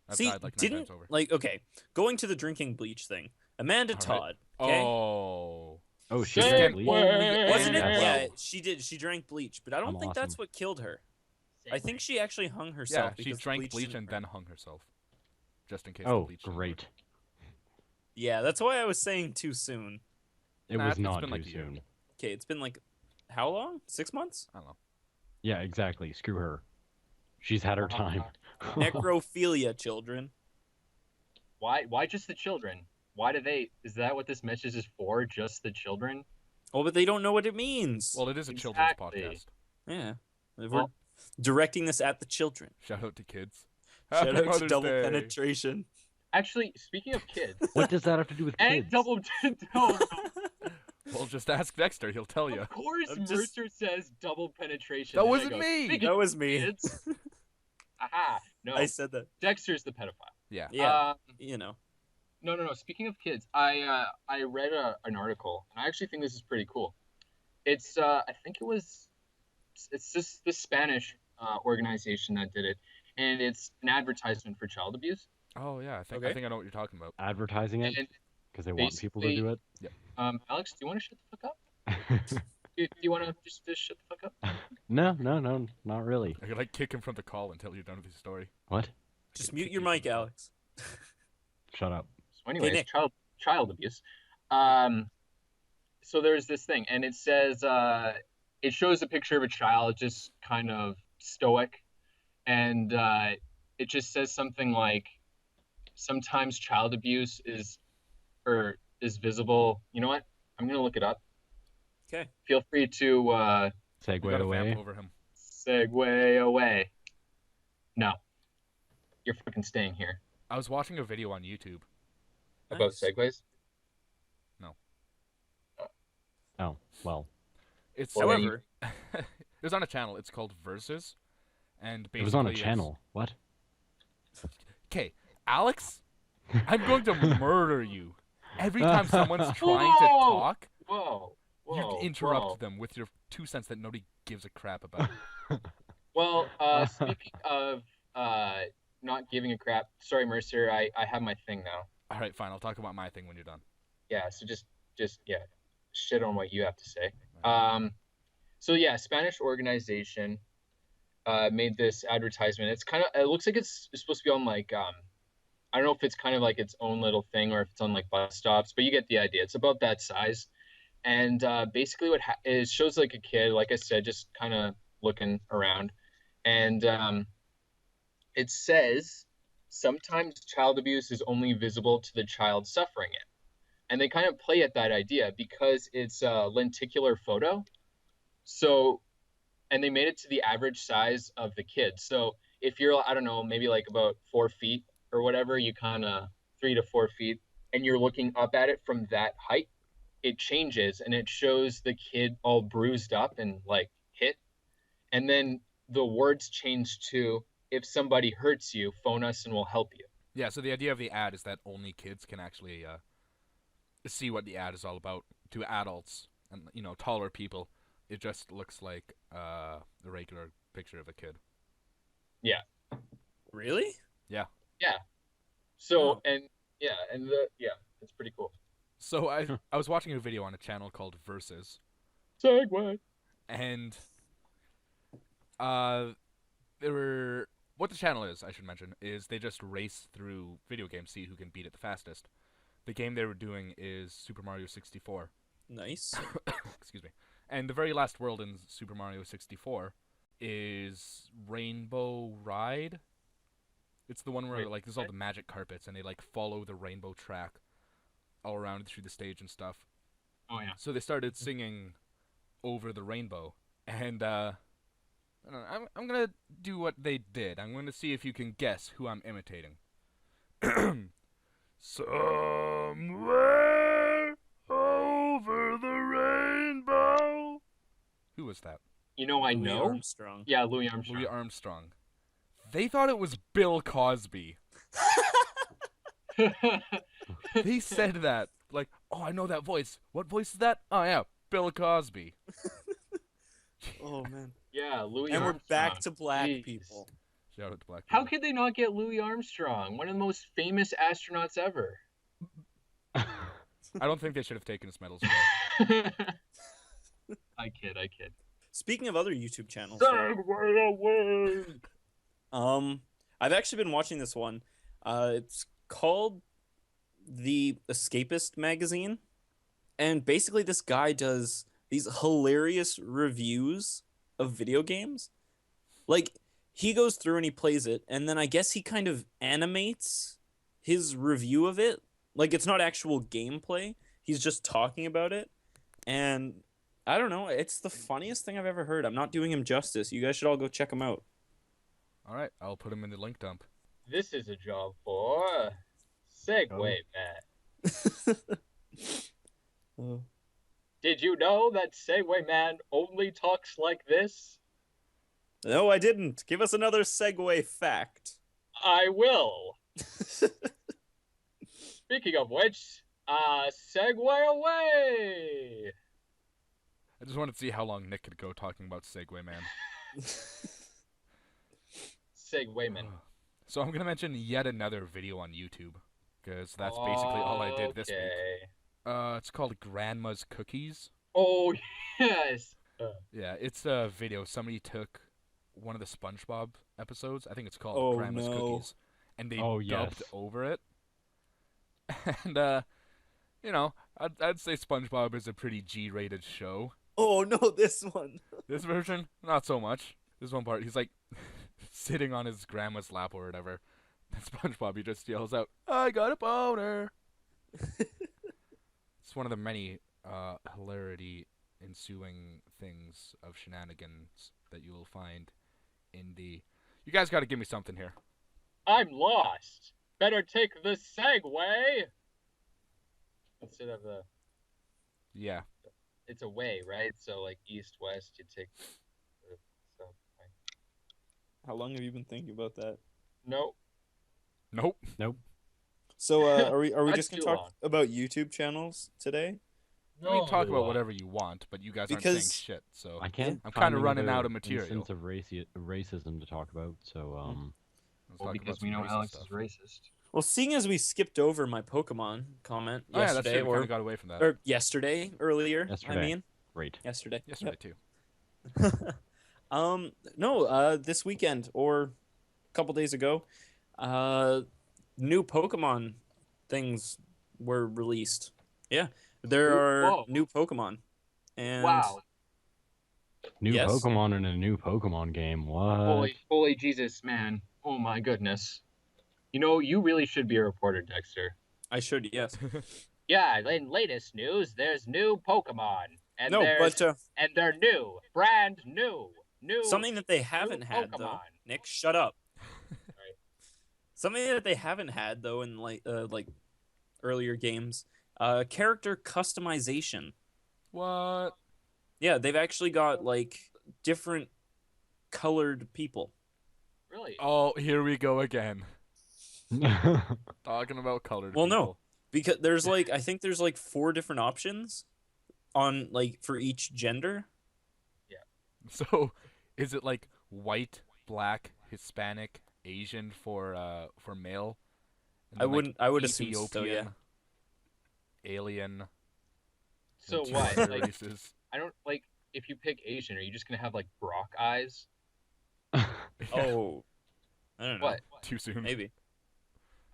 S1: I've
S3: See,
S1: died like 9 times over.
S3: okay, going to the drinking bleach thing. Amanda
S1: All right.
S3: Todd, okay?
S1: Oh.
S4: Oh, she
S2: Segway.
S4: drank bleach.
S3: Wasn't it?
S4: Yes.
S3: Yeah, she did. She drank bleach, but I don't
S4: I'm
S3: think that's
S4: awesome.
S3: what killed her. I think she actually hung
S1: Yeah,
S3: herself.
S1: she
S3: because
S1: drank bleach
S3: didn't
S1: and
S3: work.
S1: then hung herself. Just in case the
S4: Oh,
S1: bleach didn't work.
S4: great.
S3: Yeah, that's why I was saying too soon.
S4: It
S1: Nah,
S4: was
S1: it's
S4: not
S1: been
S4: too
S1: like a year.
S4: soon.
S3: Okay, it's been like how long? 6 months?
S1: I don't know.
S4: Yeah, exactly. Screw her. She's had her time.
S3: Necrophilia, children.
S2: Why just the children? Why do they? Is that what this message is for? Just the children?
S3: Oh, but they don't know what it means.
S1: Well, it is a children's
S2: Exactly.
S1: podcast.
S3: Yeah. We're
S2: Well-
S3: directing this at the children.
S1: Shout out to kids.
S3: Shout
S1: Happy
S3: out to
S1: Mother's
S3: double
S1: Day.
S3: penetration.
S2: Actually, speaking of kids,
S4: What does that have to do with
S2: and
S4: kids?
S2: double. No,
S1: Well, just ask Dexter. He'll tell you.
S2: of course,
S3: I'm just-
S2: Mercer says double penetration.
S1: That
S2: and I
S1: wasn't
S2: go,
S1: me!
S2: "Speaking
S3: That
S2: of
S3: was me.
S2: kids." Aha! No,
S3: I said that.
S2: Dexter's the pedophile.
S1: Yeah.
S3: Yeah,
S2: Um,
S3: you know.
S2: No. Speaking of kids, I read an article, and I actually think this is pretty cool. It's I think it's just this Spanish organization that did it, and it's an advertisement for child abuse.
S1: Oh yeah. I
S3: Okay.
S1: think I know what you're talking about.
S4: Advertising it
S2: And
S4: because they want people to do it.
S2: Alex, do you want to shut the fuck up? Do you want to just shut the fuck up?
S4: No, not really.
S1: I could like kick him from the call until you're done with his story.
S4: What?
S3: Just
S1: could
S3: mute
S1: kick
S3: your
S1: you from
S3: mic,
S1: the call.
S3: Alex.
S2: So
S4: Shut up.
S2: anyways,
S3: Nick.
S2: child abuse. So there's this thing, and it says it shows a picture of a child just kind of stoic, and it just says something like, sometimes child abuse is visible. You know what? I'm gonna look it up.
S3: Okay.
S2: Feel free to
S1: We
S4: Segway
S1: got a
S4: away.
S1: vamp over him.
S2: segue away. No, you're fucking staying here.
S1: I was watching a video on YouTube.
S2: About
S3: Nice.
S2: segues.
S4: Oh, well.
S1: It's
S2: Well, then you-
S3: However,
S1: it was on a channel. It's called Versus, and basically
S4: It was on a
S1: it's-
S4: channel. What?
S1: Okay, Alex, I'm going to murder you. Every time someone's trying to
S2: Whoa!
S1: talk,
S2: Whoa.
S1: you
S2: Whoa.
S1: interrupt
S2: whoa.
S1: them with your 2 cents that nobody gives a crap about.
S2: Well, speaking of not giving a crap, sorry, Mercer, I have my thing now.
S1: All right, fine. I'll talk about my thing when you're done.
S2: Yeah, so just yeah, shit on what you have to say. So yeah, Spanish organization made this advertisement. It looks like it's supposed to be on like I don't know if it's kind of like its own little thing or if it's on like bus stops, but you get the idea. It's about that size, and basically it shows like a kid, like I said, just kind of looking around, and it says sometimes child abuse is only visible to the child suffering it. And they kind of play at that idea because it's a lenticular photo. So, and they made it to the average size of the kid. So if you're, I don't know, maybe like about 4 feet or whatever, you kind of 3 to 4 feet, and you're looking up at it from that height, it changes and it shows the kid all bruised up and like hit. And then the words change to, if somebody hurts you, phone us and we'll help you.
S1: Yeah. So the idea of the ad is that only kids can actually see what the ad is all about. To adults and taller people, it just looks like a regular picture of a kid.
S3: really?
S2: So,
S3: Oh.
S2: and it's pretty cool.
S1: So I was watching a video on a channel called Versus,
S2: Segway.
S1: and what the channel is, I should mention, is they just race through video games, see who can beat it the fastest. The game they were doing is Super Mario 64.
S3: Nice.
S1: Excuse me. And the very last world in Super Mario 64 is Rainbow Ride. It's the one where
S2: Wait,
S1: like there's all the magic carpets and they like follow the rainbow track all around through the stage and stuff.
S2: Oh yeah.
S1: So they started singing Over the Rainbow, and I don't know, I'm gonna do what they did. I'm gonna see if you can guess who I'm imitating. Somewhere over the rainbow. Who was that?
S2: You know I
S3: Louis
S2: know.
S3: Armstrong.
S2: Yeah, Louis Armstrong.
S1: Louis Armstrong. They thought it was Bill Cosby. They said that. Like, oh, I know that voice. What voice is that? Oh, yeah, Bill Cosby.
S3: Oh man.
S2: Yeah, Louis
S3: And
S2: Armstrong.
S3: we're back to black
S2: Jeez.
S3: people.
S1: Shout out to black
S2: How
S1: people.
S2: could they not get Louis Armstrong, one of the most famous astronauts ever?
S1: I don't think they should have taken his medals
S2: I kid.
S3: Speaking of other YouTube channels,
S2: Segway away.
S3: I've actually been watching this one. It's called The Escapist Magazine, and basically this guy does these hilarious reviews of video games. Like, he goes through and he plays it, and then I guess he kind of animates his review of it. Like, it's not actual gameplay. He's just talking about it, and I don't know. It's the funniest thing I've ever heard. I'm not doing him justice. You guys should all go check him out.
S1: All right, I'll put him in the link dump.
S2: This is a job for Segway Man.
S3: Oh.
S2: Did you know that Segway Man only talks like this?
S3: No, I didn't. Give us another segue fact.
S2: I will. Speaking of which, Segway away.
S1: I just wanted to see how long Nick could go talking about Segway Man.
S2: Segwayman.
S1: So I'm gonna mention yet another video on YouTube, because that's basically all I did this week. It's called Grandma's Cookies.
S2: Oh, yes.
S1: Yeah, it's a video. Somebody took one of the SpongeBob episodes. I think it's called
S3: Oh,
S1: Grandma's
S3: no.
S1: Cookies, and they
S4: Oh,
S1: dubbed
S4: yes.
S1: over it. And you know, I'd say SpongeBob is a pretty G-rated show.
S3: Oh no, this one.
S1: This version, not so much. This one part, he's like sitting on his grandma's lap or whatever. And SpongeBob, he just yells out, "I got a boner!" It's one of the many hilarity ensuing things of shenanigans that you will find in the... You guys gotta give me something here.
S2: I'm lost. Better take the Segway. Instead of the...
S1: Yeah.
S2: It's a way, right? So, like, east, west, you take the subway.
S3: How long have you been thinking about that?
S2: Nope.
S1: Nope.
S3: So, are we
S2: That's
S3: just gonna
S2: too
S3: talk
S2: long.
S3: about YouTube channels today?
S1: I mean, talk about whatever you want, but you guys aren't saying
S3: Because-
S1: shit, so...
S4: I can't.
S1: I'm
S4: find
S1: kinda running
S4: another
S1: out of material.
S4: instance of racism to talk about. So
S1: Let's
S2: Well,
S1: talk
S2: because
S1: about
S2: we
S1: some
S2: know
S1: racist
S2: Alex
S1: stuff.
S2: is racist.
S3: Well, seeing as we skipped over my Pokemon comment
S1: Oh yeah, that's
S3: yesterday,
S1: true. We kinda got away from that.
S3: or yesterday, earlier,
S4: Yesterday.
S3: I mean,
S4: great.
S3: yesterday.
S1: Yesterday, too.
S3: No, this weekend or a couple days ago, new Pokemon things were released. Yeah, there are
S2: Whoa.
S3: new Pokemon, and
S2: Wow.
S4: New
S3: Yes.
S4: Pokemon in a new Pokemon game. What?
S2: Holy Jesus, man. Oh my goodness. You know, you really should be a reporter, Dexter.
S3: I should, yes.
S2: Yeah, in latest news, there's new Pokemon. And
S3: No, but
S2: and they're new. Brand new. New
S3: something that they haven't had though.
S2: Pokemon.
S3: Nick, shut up.
S2: Right.
S3: Something that they haven't had though in like earlier games, character customization.
S1: What?
S3: Yeah, they've actually got like different colored people.
S2: Really?
S1: Oh, here we go again. Talking about colored
S3: Well, no.
S1: people.
S3: Because there's like I think there's like 4 different options on like for each gender.
S1: So, is it like white, black, Hispanic, Asian for male? And
S3: I
S1: then, like,
S3: would assume so, yeah.
S1: Ethiopian, Alien.
S2: So
S1: and two
S2: what?
S1: other
S2: Like,
S1: races.
S2: I don't like if you pick Asian, are you just gonna have like Brock eyes?
S1: Yeah,
S3: Oh. I don't know.
S2: What?
S1: too soon.
S3: Maybe.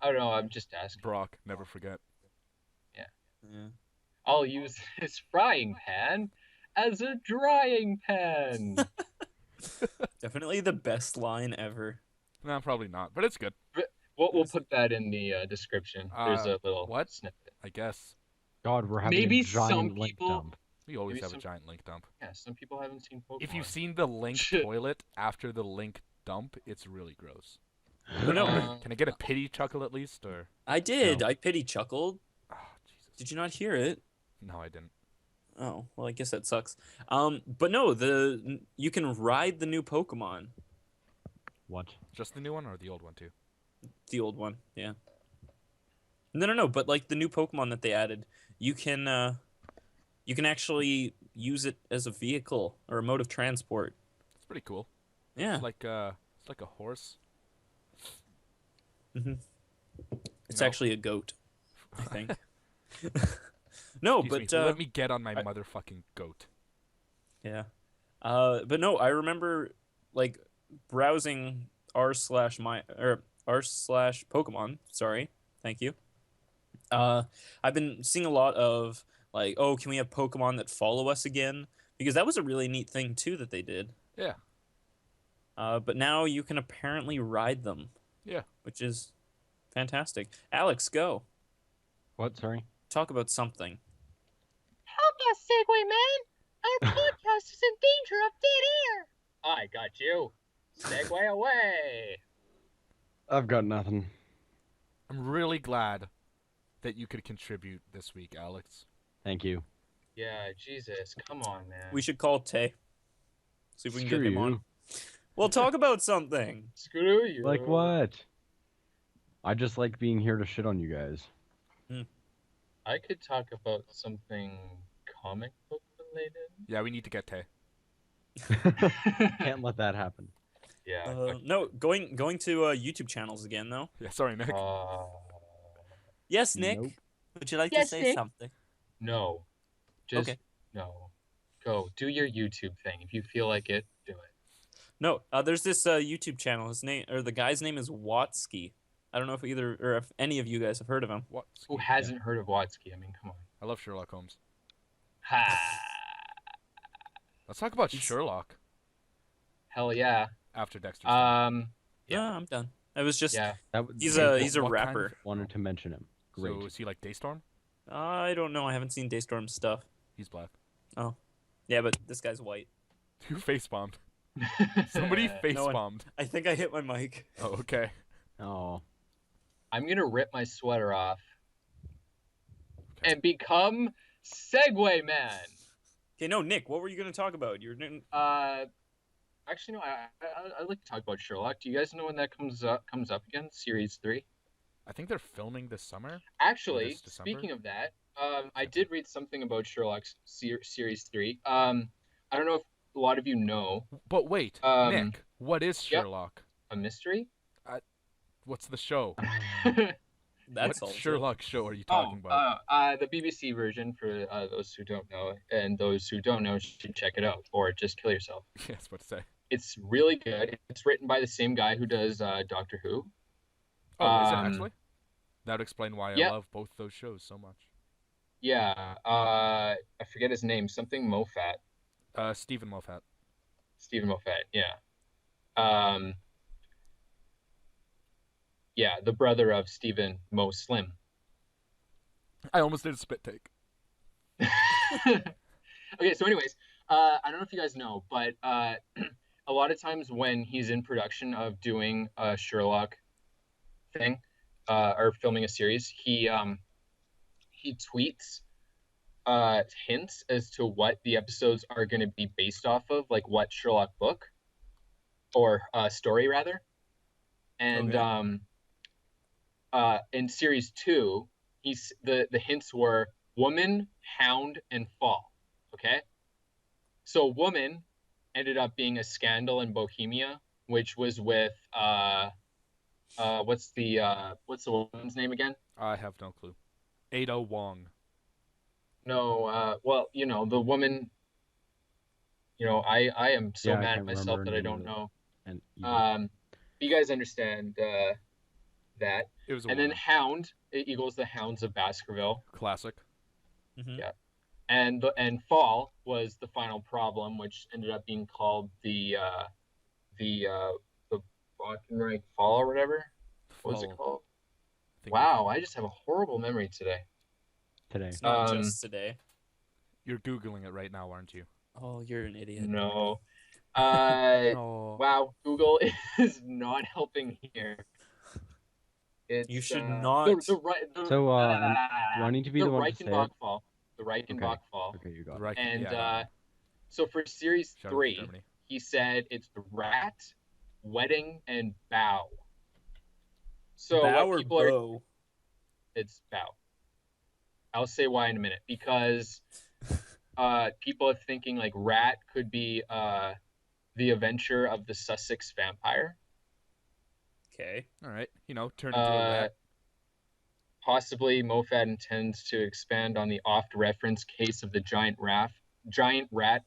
S2: I don't know, I'm just asking.
S1: Brock, never forget.
S3: Yeah.
S2: I'll use his frying pan as a drying pan.
S3: Definitely the best line ever.
S1: No, probably not, but it's good.
S2: We'll put that in the description. There's a little
S1: What?
S2: snippet.
S1: I guess
S4: God, we're having
S2: Maybe
S4: a
S2: some
S4: giant link
S2: people.
S4: dump.
S1: we always
S2: Maybe
S1: have a
S2: some-
S1: giant link dump.
S2: Yeah, some people haven't seen Pokemon.
S1: If you've seen the link toilet after the link dump, it's really gross.
S3: But no,
S1: Can I get a pity chuckle at least, or?
S3: I did.
S4: No.
S3: I pity chuckled.
S1: Oh, Jesus.
S3: Did you not hear it?
S1: No, I didn't.
S3: Oh, well, I guess that sucks. But no, you can ride the new Pokemon.
S4: What?
S1: Just the new one or the old one too?
S3: The old one, yeah. No, but like the new Pokemon that they added, you can actually use it as a vehicle or a mode of transport.
S1: It's pretty cool.
S3: Yeah.
S1: It's like a horse.
S3: Mm-hmm. It's
S1: know?
S3: actually a goat, I think. No,
S1: Excuse
S3: but
S1: me. Let me get on my
S3: I-
S1: motherfucking goat.
S3: yeah. But no, I remember like browsing r/Pokemon. Sorry, thank you. I've been seeing a lot of like, oh, can we have Pokemon that follow us again? Because that was a really neat thing too that they did.
S1: Yeah.
S3: But now you can apparently ride them.
S1: Yeah.
S3: Which is fantastic. Alex, go
S4: What? Sorry.
S3: talk about something.
S5: Help us, Segway Man! Our podcast is in danger of dead air!
S2: I got you. Segway away.
S4: I've got nothing.
S1: I'm really glad that you could contribute this week, Alex.
S4: Thank you.
S2: Yeah, Jesus, come on, man.
S3: We should call Tay. See if we can
S4: Screw
S3: get him
S4: you.
S3: on. We'll talk about something.
S2: Screw you.
S4: Like what? I just like being here to shit on you guys.
S2: I could talk about something comic book related.
S1: Yeah, we need to get Tay.
S4: Can't let that happen.
S2: Yeah.
S3: No, going to YouTube channels again though.
S1: Yeah, sorry, Nick.
S3: Yes, Nick.
S4: Nope.
S3: Would you like
S5: Yes,
S3: to say
S5: Nick.
S3: something?
S2: No. Just
S3: Okay.
S2: no. Go. Do your YouTube thing. If you feel like it, do it.
S3: No, there's this YouTube channel. His name or the guy's name is Watsky. I don't know if either or if any of you guys have heard of him.
S1: What?
S2: Who hasn't heard of Watsky? I mean, come on.
S1: I love Sherlock Holmes.
S2: Ha!
S1: Let's talk about
S3: He's-
S1: Sherlock
S2: Hell yeah.
S1: after Dexter's done.
S3: Yeah, I'm done. I was just
S2: Yeah.
S3: he's
S1: What-
S3: a
S1: what kind
S3: rapper.
S1: of-
S4: Wanted to mention him. Great.
S1: So is he like Daystorm?
S3: I don't know. I haven't seen Daystorm stuff.
S1: He's black.
S3: Yeah, but this guy's white.
S1: Who face bombed? Somebody face
S3: No one-
S1: bombed.
S3: I think I hit my mic.
S1: Oh, okay.
S4: Oh.
S2: I'm gonna rip my sweater off
S1: Okay.
S2: and become Segway Man.
S3: Okay, no, Nick, what were you gonna talk about? You're
S2: Actually, no. I'd like to talk about Sherlock. Do you guys know when that comes up again? Series 3.
S1: I think they're filming this summer.
S2: Actually,
S1: this December?
S2: speaking of that, I did read something about Sherlock's Series 3. I don't know if a lot of you know.
S1: But wait, Nick, what is
S2: Yep.
S1: Sherlock?
S2: A mystery?
S1: What's the show?
S3: that's
S1: what
S3: all.
S1: Sherlock show are you talking about?
S2: The BBC version for those who don't know, and those who don't know should check it out, or just kill yourself.
S1: Yes, what to say?
S2: It's really good. It's written by the same guy who does Doctor Who.
S1: Oh, is it
S2: Um,
S1: actually? That would explain why
S2: yeah.
S1: I love both those shows so much.
S2: Yeah, I forget his name. Something Moffat.
S1: Stephen Moffat.
S2: Stephen Moffat. Yeah. Yeah, the brother of Stephen Mo Slim.
S1: I almost did a spit take.
S2: Okay, so anyways, I don't know if you guys know, but a lot of times when he's in production of doing a Sherlock thing, or filming a series, he tweets hints as to what the episodes are going to be based off of, like what Sherlock book or story rather. And in series 2, the hints were woman, hound, and fall. Okay, so woman ended up being a scandal in Bohemia, which was with what's the woman's name again?
S1: I have no clue. Ada Wong.
S2: No, well, the woman. I am so
S4: Yeah, I
S2: mad at
S4: can't
S2: myself
S4: remember
S2: that
S4: her
S2: I
S4: name
S2: don't
S4: either.
S2: know.
S4: And
S2: You guys understand that.
S1: It was a
S2: And then
S1: woman.
S2: Hound equals the Hounds of Baskerville.
S1: Classic.
S3: Mhm.
S2: Yeah. and fall was the final problem, which ended up being called the Bottenreich Fall or whatever. What was it
S1: Fall.
S2: called?
S1: Thing
S2: Wow, I just have a horrible memory today.
S4: Today.
S3: It's not just today.
S1: You're Googling it right now, aren't you?
S3: Oh, you're an idiot.
S2: No.
S1: No.
S2: Wow, Google is not helping here. It's,
S3: You should
S2: the,
S3: not.
S4: So, I'm wanting to be the one to say
S2: Reichenbach
S4: it.
S2: Fall. The Reichenbach Fall.
S4: Okay, you got
S1: The
S4: it.
S1: Reich,
S2: And
S1: yeah,
S2: so for series
S1: shout out to
S2: 3,
S1: Germany.
S2: he said it's the rat, wedding, and bow. So
S3: Bow
S2: what
S3: or
S2: people are,
S3: bow?
S2: it's bow. I'll say why in a minute, because people are thinking like rat could be the adventure of the Sussex vampire.
S3: Okay.
S1: All right, turn into a rat.
S2: Possibly Moffat intends to expand on the oft-referenced case of the giant rat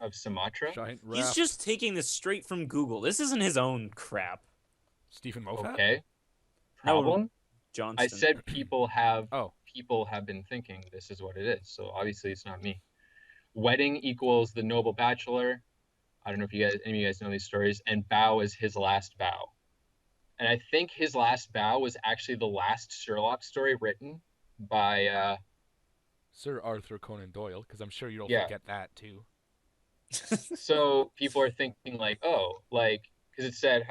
S2: of Sumatra.
S1: Giant rat.
S3: He's just taking this straight from Google. This isn't his own crap.
S1: Stephen Moffat.
S2: Okay.
S3: No,
S2: Problem?
S3: Johnston.
S2: I said people have
S1: Oh.
S2: been thinking this is what it is. So obviously it's not me. Wedding equals the noble bachelor. I don't know if any of you guys know these stories. And bow is his last bow. And I think his last bow was actually the last Sherlock story written by
S1: Sir Arthur Conan Doyle, because I'm sure you'll
S2: Yeah.
S1: forget that too.
S2: So people are thinking like, oh, like, because it said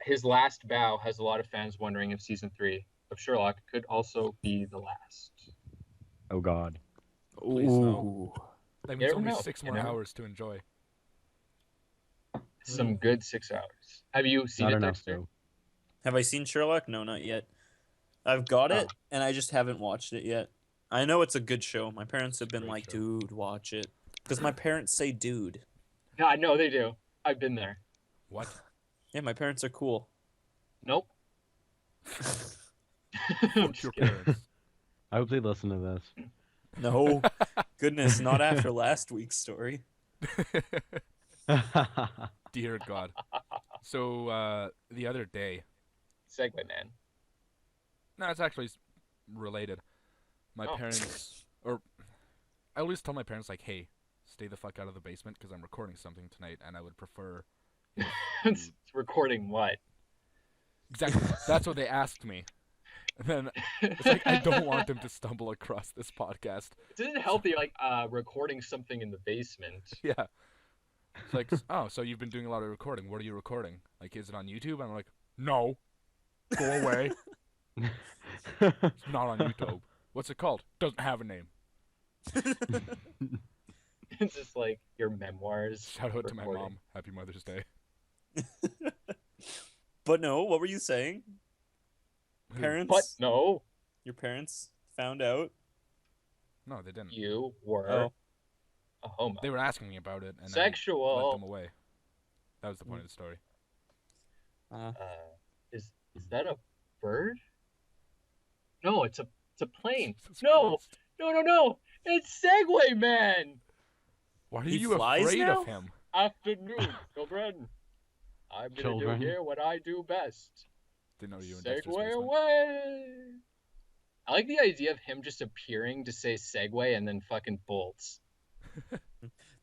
S2: his last bow has a lot of fans wondering if season 3 of Sherlock could also be the last.
S4: Oh God.
S1: Please no.
S3: Ooh.
S1: That
S2: You
S1: means
S2: never
S1: only
S2: know.
S1: 6
S2: You
S1: more
S2: never-
S1: hours to enjoy.
S2: Some good 6 hours. Have you seen
S4: Not
S2: it,
S4: enough
S2: Dexter?
S4: though.
S3: Have I seen Sherlock? No, not yet. I've got it,
S2: Oh.
S3: and I just haven't watched it yet. I know it's a good show. My parents have
S1: It's a
S3: been
S1: great
S3: like,
S1: show.
S3: dude, watch it. Because my parents say dude.
S2: Yeah, I know they do. I've been there.
S1: What?
S3: Yeah, my parents are cool.
S2: Nope. I'm
S1: Fuck
S2: just
S1: your
S2: kidding.
S1: parents.
S4: I hope they listen to this.
S3: No. Goodness, not after last week's story.
S1: Dear God. So the other day,
S2: Segway man.
S1: no, it's actually related. My
S2: Oh.
S1: parents, or I always tell my parents like, "Hey, stay the fuck out of the basement because I'm recording something tonight, and I would prefer."
S2: It's recording what?
S1: Exactly. That's what they asked me. And then it's like I don't want them to stumble across this podcast.
S2: It doesn't help that you're like recording something in the basement.
S1: Yeah. It's like, oh, so you've been doing a lot of recording. What are you recording? Like, is it on YouTube? And I'm like, no. Go away. It's not on YouTube. What's it called? Doesn't have a name.
S2: It's just like your memoirs.
S1: Shout out to my
S2: recording.
S1: mom. Happy Mother's Day.
S3: But no, what were you saying?
S1: Who?
S3: Parents?
S2: But no,
S3: Your parents found out?
S1: No, they didn't.
S2: you were
S3: Oh.
S2: a homo.
S1: They were asking me about it, and I let
S2: Sexual.
S1: them away. That was the point of the story.
S2: Is that a bird? No, it's a plane.
S1: Jesus
S2: No,
S1: Christ.
S2: no. It's Segway Man.
S1: Why are
S3: He
S1: you
S3: flies
S1: afraid
S3: now?
S1: of him?
S2: Afternoon, children. I'm gonna
S4: Children.
S2: do here what I do best.
S1: Didn't know you were in Dexter's
S2: Segway
S1: basement.
S2: away. I like the idea of him just appearing to say Segway and then fucking bolts.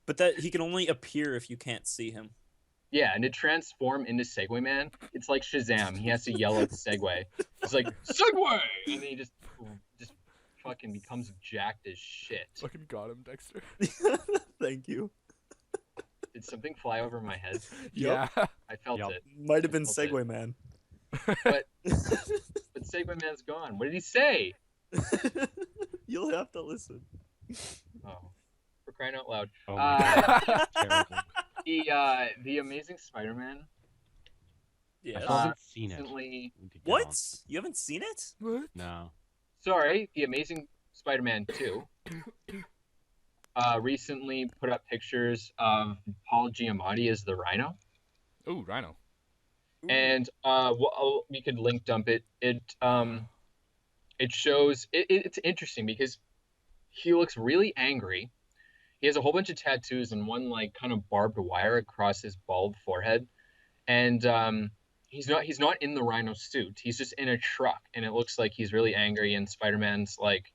S3: But that he can only appear if you can't see him.
S2: Yeah, and to transform into Segway Man, it's like Shazam. He has to yell at the Segway. It's like Segway, and then he just fucking becomes jacked as shit.
S1: Fucking got him, Dexter.
S3: Thank you.
S2: Did something fly over my head?
S1: Yeah.
S2: I felt
S4: Yup.
S2: it.
S3: Might have been
S2: I felt it.
S3: Segway Man.
S2: But Segway Man's gone. What did he say?
S3: You'll have to listen.
S2: Oh, for crying out loud.
S4: Oh my God. Terrible.
S2: The Amazing Spider-Man
S4: I
S3: Yeah.
S4: still haven't seen it.
S2: recently.
S4: Need to get
S3: What?
S4: on.
S3: You haven't seen it?
S1: What?
S4: No.
S2: Sorry, The Amazing Spider-Man 2 recently put up pictures of Paul Giamatti as the Rhino.
S1: Ooh, Rhino.
S2: And we could link dump it. It shows it's interesting because he looks really angry. He has a whole bunch of tattoos and one like kind of barbed wire across his bald forehead, and he's not in the Rhino suit. He's just in a truck, and it looks like he's really angry. And Spider-Man's like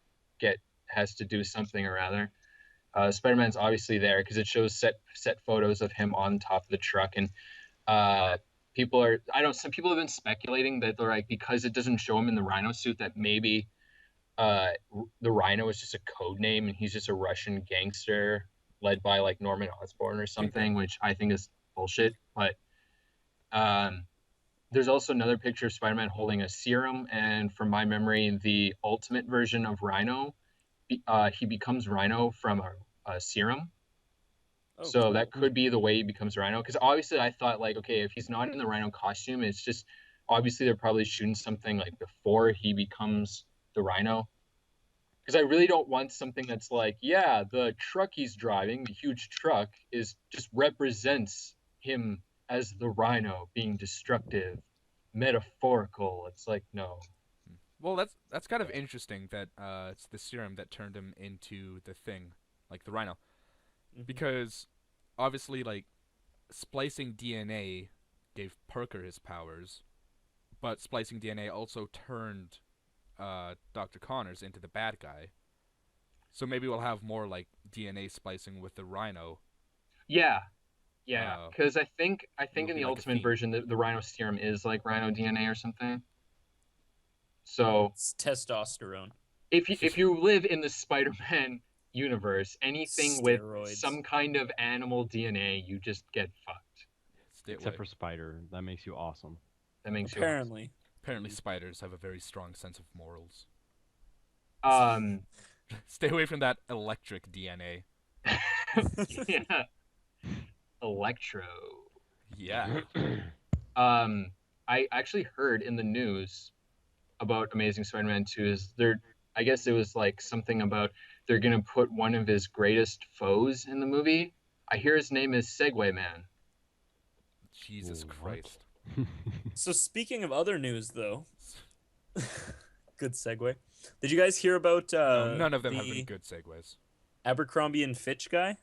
S2: has to do something or rather. Spider-Man's obviously there because it shows set photos of him on top of the truck, and some people have been speculating that they're like, because it doesn't show him in the Rhino suit, that maybe the Rhino is just a code name and he's just a Russian gangster led by like Norman Osborn or something, which I think is bullshit. But there's also another picture of Spider-Man holding a serum, and from my memory, the ultimate version of Rhino, he becomes Rhino from a serum.
S3: Oh,
S2: So
S3: cool.
S2: that could be the way he becomes Rhino. Because obviously I thought like, okay, if he's not in the Rhino costume, it's just obviously they're probably shooting something like before he becomes the Rhino. Because I really don't want something that's like, yeah, the truck he's driving, the huge truck, is just represents him as the Rhino being destructive, metaphorical. It's like, no.
S1: Well, that's kind of interesting that it's the serum that turned him into the thing, like the Rhino, because obviously, like, splicing DNA gave Parker his powers, but splicing DNA also turned Dr. Connors into the bad guy. So maybe we'll have more like DNA splicing with the Rhino.
S2: Yeah, because I think in
S1: be
S2: the
S1: like a
S2: Ultimate
S1: theme.
S2: version, the Rhino serum is like Rhino DNA or something. So
S3: It's testosterone.
S2: if you live in the Spider-Man universe, anything with
S3: Steroids.
S2: some kind of animal DNA, you just get fucked.
S1: Stay
S4: Except
S1: away.
S4: for Spider. That makes you awesome.
S2: That makes
S3: Apparently.
S1: Apparently, spiders have a very strong sense of morals.
S2: you awesome.
S1: Stay away from that electric DNA.
S2: Yeah. Electro.
S1: Yeah.
S2: I actually heard in the news about Amazing Spider-Man 2 is I guess it was like something about they're gonna put one of his greatest foes in the movie. I hear his name is Segway Man.
S1: Jesus
S4: What?
S1: Christ.
S3: So speaking of other news, though, good segue. Did you guys hear about
S1: No, none of them have
S3: the
S1: been good segues.
S3: Abercrombie and Fitch guy?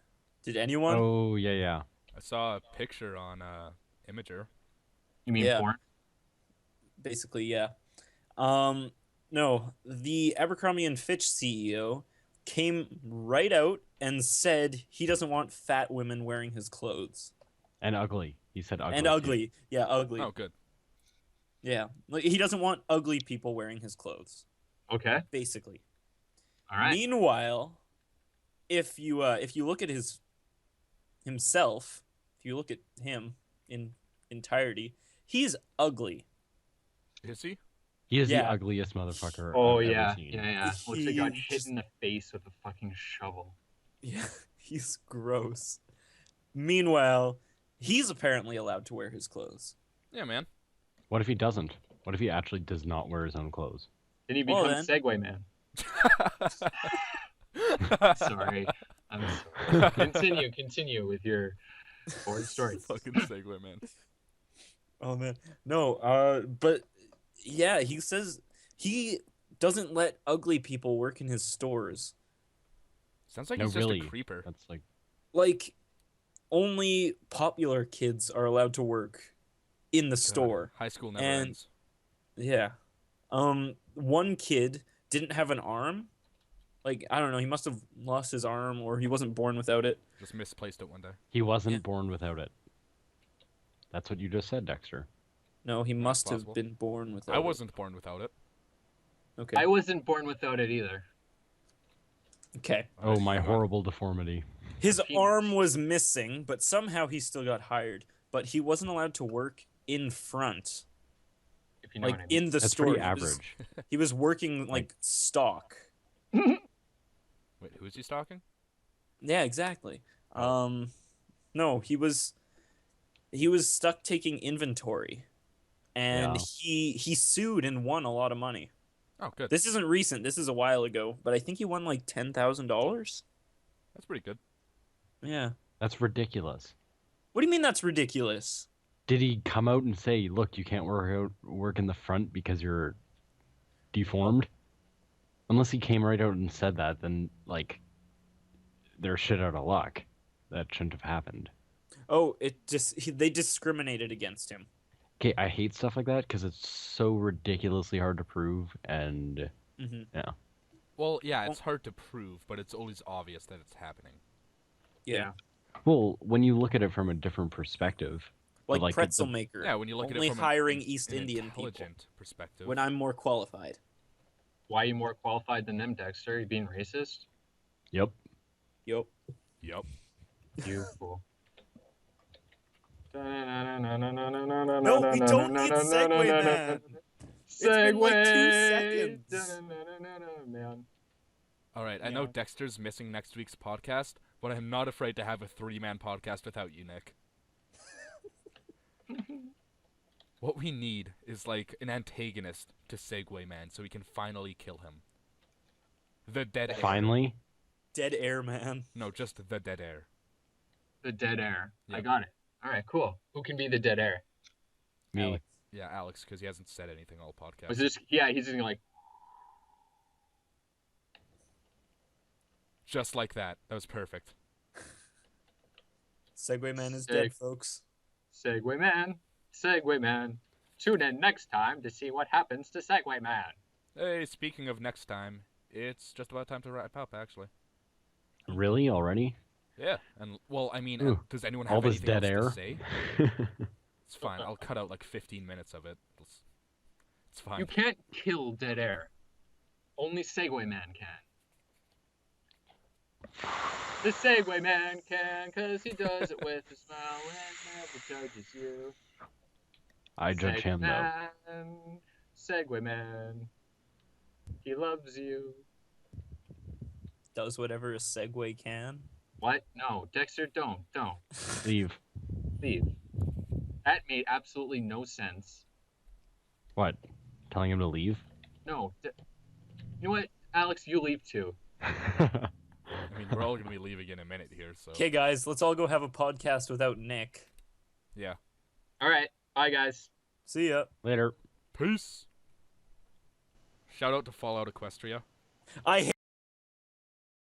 S3: Did anyone?
S4: Oh, yeah.
S1: I saw a picture on Imager.
S2: You mean
S3: Yeah.
S2: porn?
S3: Basically, yeah. No, the Abercrombie and Fitch CEO came right out and said he doesn't want fat women wearing his clothes.
S4: And ugly. He said ugly.
S3: And
S4: too.
S3: ugly. Yeah, ugly.
S1: Oh, good.
S3: Yeah. Like, he doesn't want ugly people wearing his clothes,
S2: Okay.
S3: basically.
S2: All right.
S3: Meanwhile, if you look at himself, if you look at him in entirety, he's ugly.
S1: Is he?
S4: He is
S3: Yeah.
S4: the ugliest motherfucker
S2: Oh
S4: I've
S2: yeah.
S4: ever seen.
S2: Yeah. Looks like he got
S3: He
S2: hit
S3: just-
S2: in the face with a fucking shovel.
S3: Yeah, he's gross. Meanwhile, he's apparently allowed to wear his clothes.
S1: Yeah, man.
S4: What if he doesn't? What if he actually does not wear his own clothes?
S2: Then he
S3: Well,
S2: becomes
S3: then.
S2: Segway Man. Sorry. I'm sorry. Continue with your boring stories.
S1: Fucking segue, man.
S3: Oh man, no. But yeah, he says he doesn't let ugly people work in his stores.
S1: Sounds like
S4: No,
S1: he's
S4: really.
S1: just a creeper.
S4: That's like
S3: Like, only popular kids are allowed to work in the
S1: God,
S3: store.
S1: High school never
S3: And-
S1: ends.
S3: Yeah. One kid didn't have an arm. Like, I don't know, he must have lost his arm or he wasn't born without it.
S1: Just misplaced it one day.
S4: he wasn't
S3: Yeah.
S4: born without it. That's what you just said, Dexter.
S3: No, he must have
S1: possible.
S3: been born without
S1: I
S3: it.
S1: wasn't born without it.
S3: Okay.
S2: I wasn't born without it either.
S3: Okay.
S4: Oh, my
S1: God.
S4: horrible deformity.
S3: His
S2: penis.
S3: arm was missing, but somehow he still got hired. But he wasn't allowed to work in front,
S2: If you know
S3: like
S2: what I mean.
S3: in the
S4: That's
S3: store.
S4: pretty
S3: He was-
S4: average.
S3: He was working like stock.
S1: Wait, who's he stalking?
S3: Yeah, exactly.
S1: Oh.
S3: No, he was stuck taking inventory, and
S4: Yeah.
S3: he sued and won a lot of money.
S1: Oh, good.
S3: This isn't recent. This is a while ago, but I think he won like $10,000.
S1: That's pretty good.
S3: Yeah.
S4: That's ridiculous.
S3: What do you mean that's ridiculous?
S4: Did he come out and say, "Look, you can't work in the front because you're deformed"? Unless he came right out and said that, then like they're shit out of luck. That shouldn't have happened.
S3: Oh, they discriminated against him.
S4: Okay, I hate stuff like that because it's so ridiculously hard to prove, and
S3: hmm
S4: yeah.
S1: Well, yeah, it's hard to prove, but it's always obvious that it's happening.
S2: Yeah.
S4: Well, when you look at it from a different perspective, but,
S3: Like pretzel
S4: the-
S3: maker.
S1: Yeah, when you look
S3: only
S1: at it from
S3: hiring East
S1: an
S3: Indian people
S1: intelligent perspective.
S3: when I'm more qualified.
S2: Why are you more qualified than them, Dexter? You being racist?
S4: Yep.
S3: Yup.
S1: Yup.
S2: You fool.
S3: No, we don't need Segway Man. It's been like 2 seconds.
S2: Man.
S1: All right, I
S3: Yeah.
S1: know Dexter's missing next week's podcast, but I'm not afraid to have a 3-man podcast without you, Nick. What we need is like an antagonist to Segway Man so we can finally kill him. The Dead Air.
S4: Finally.
S3: Dead Air Man.
S1: No, just the Dead Air.
S2: The dead air. I
S1: Yep.
S2: got it. All right, cool. Who can be the dead air?
S4: Me.
S3: Alex.
S1: Yeah, Alex, because he hasn't said anything all podcast.
S2: Was this? Yeah, he's just like.
S1: Just like that. That was perfect.
S3: Segway Man is
S2: Sick.
S3: dead, folks.
S2: Segway Man. Segway Man. Tune in next time to see what happens to Segway Man.
S1: Hey, speaking of next time, it's just about time to wrap up, actually.
S4: Really? Already?
S1: Yeah, and well, I mean,
S4: Ooh,
S1: does anyone
S4: all
S1: have
S4: this
S1: anything
S4: dead
S1: else
S4: air?
S1: to say? It's fine. I'll cut out like 15 minutes of it. It's fine.
S2: You can't kill dead air. Only Segway Man can. The Segway Man can, cause he does it with a smile and never judges you.
S4: I judge him, though.
S2: Man, Segway Man. He loves you.
S3: Does whatever a Segway can.
S2: What? No, Dexter, don't.
S4: Leave.
S2: Leave. That made absolutely no sense.
S4: What? Telling him to leave?
S2: No. You know what, Alex, you leave too.
S1: I mean, we're all gonna be leaving in a minute here, so
S3: Okay, guys, let's all go have a podcast without Nick.
S1: yeah.
S2: All right. Bye, guys.
S3: See ya.
S4: Later.
S1: Peace. Shout out to Fallout Equestria.
S3: I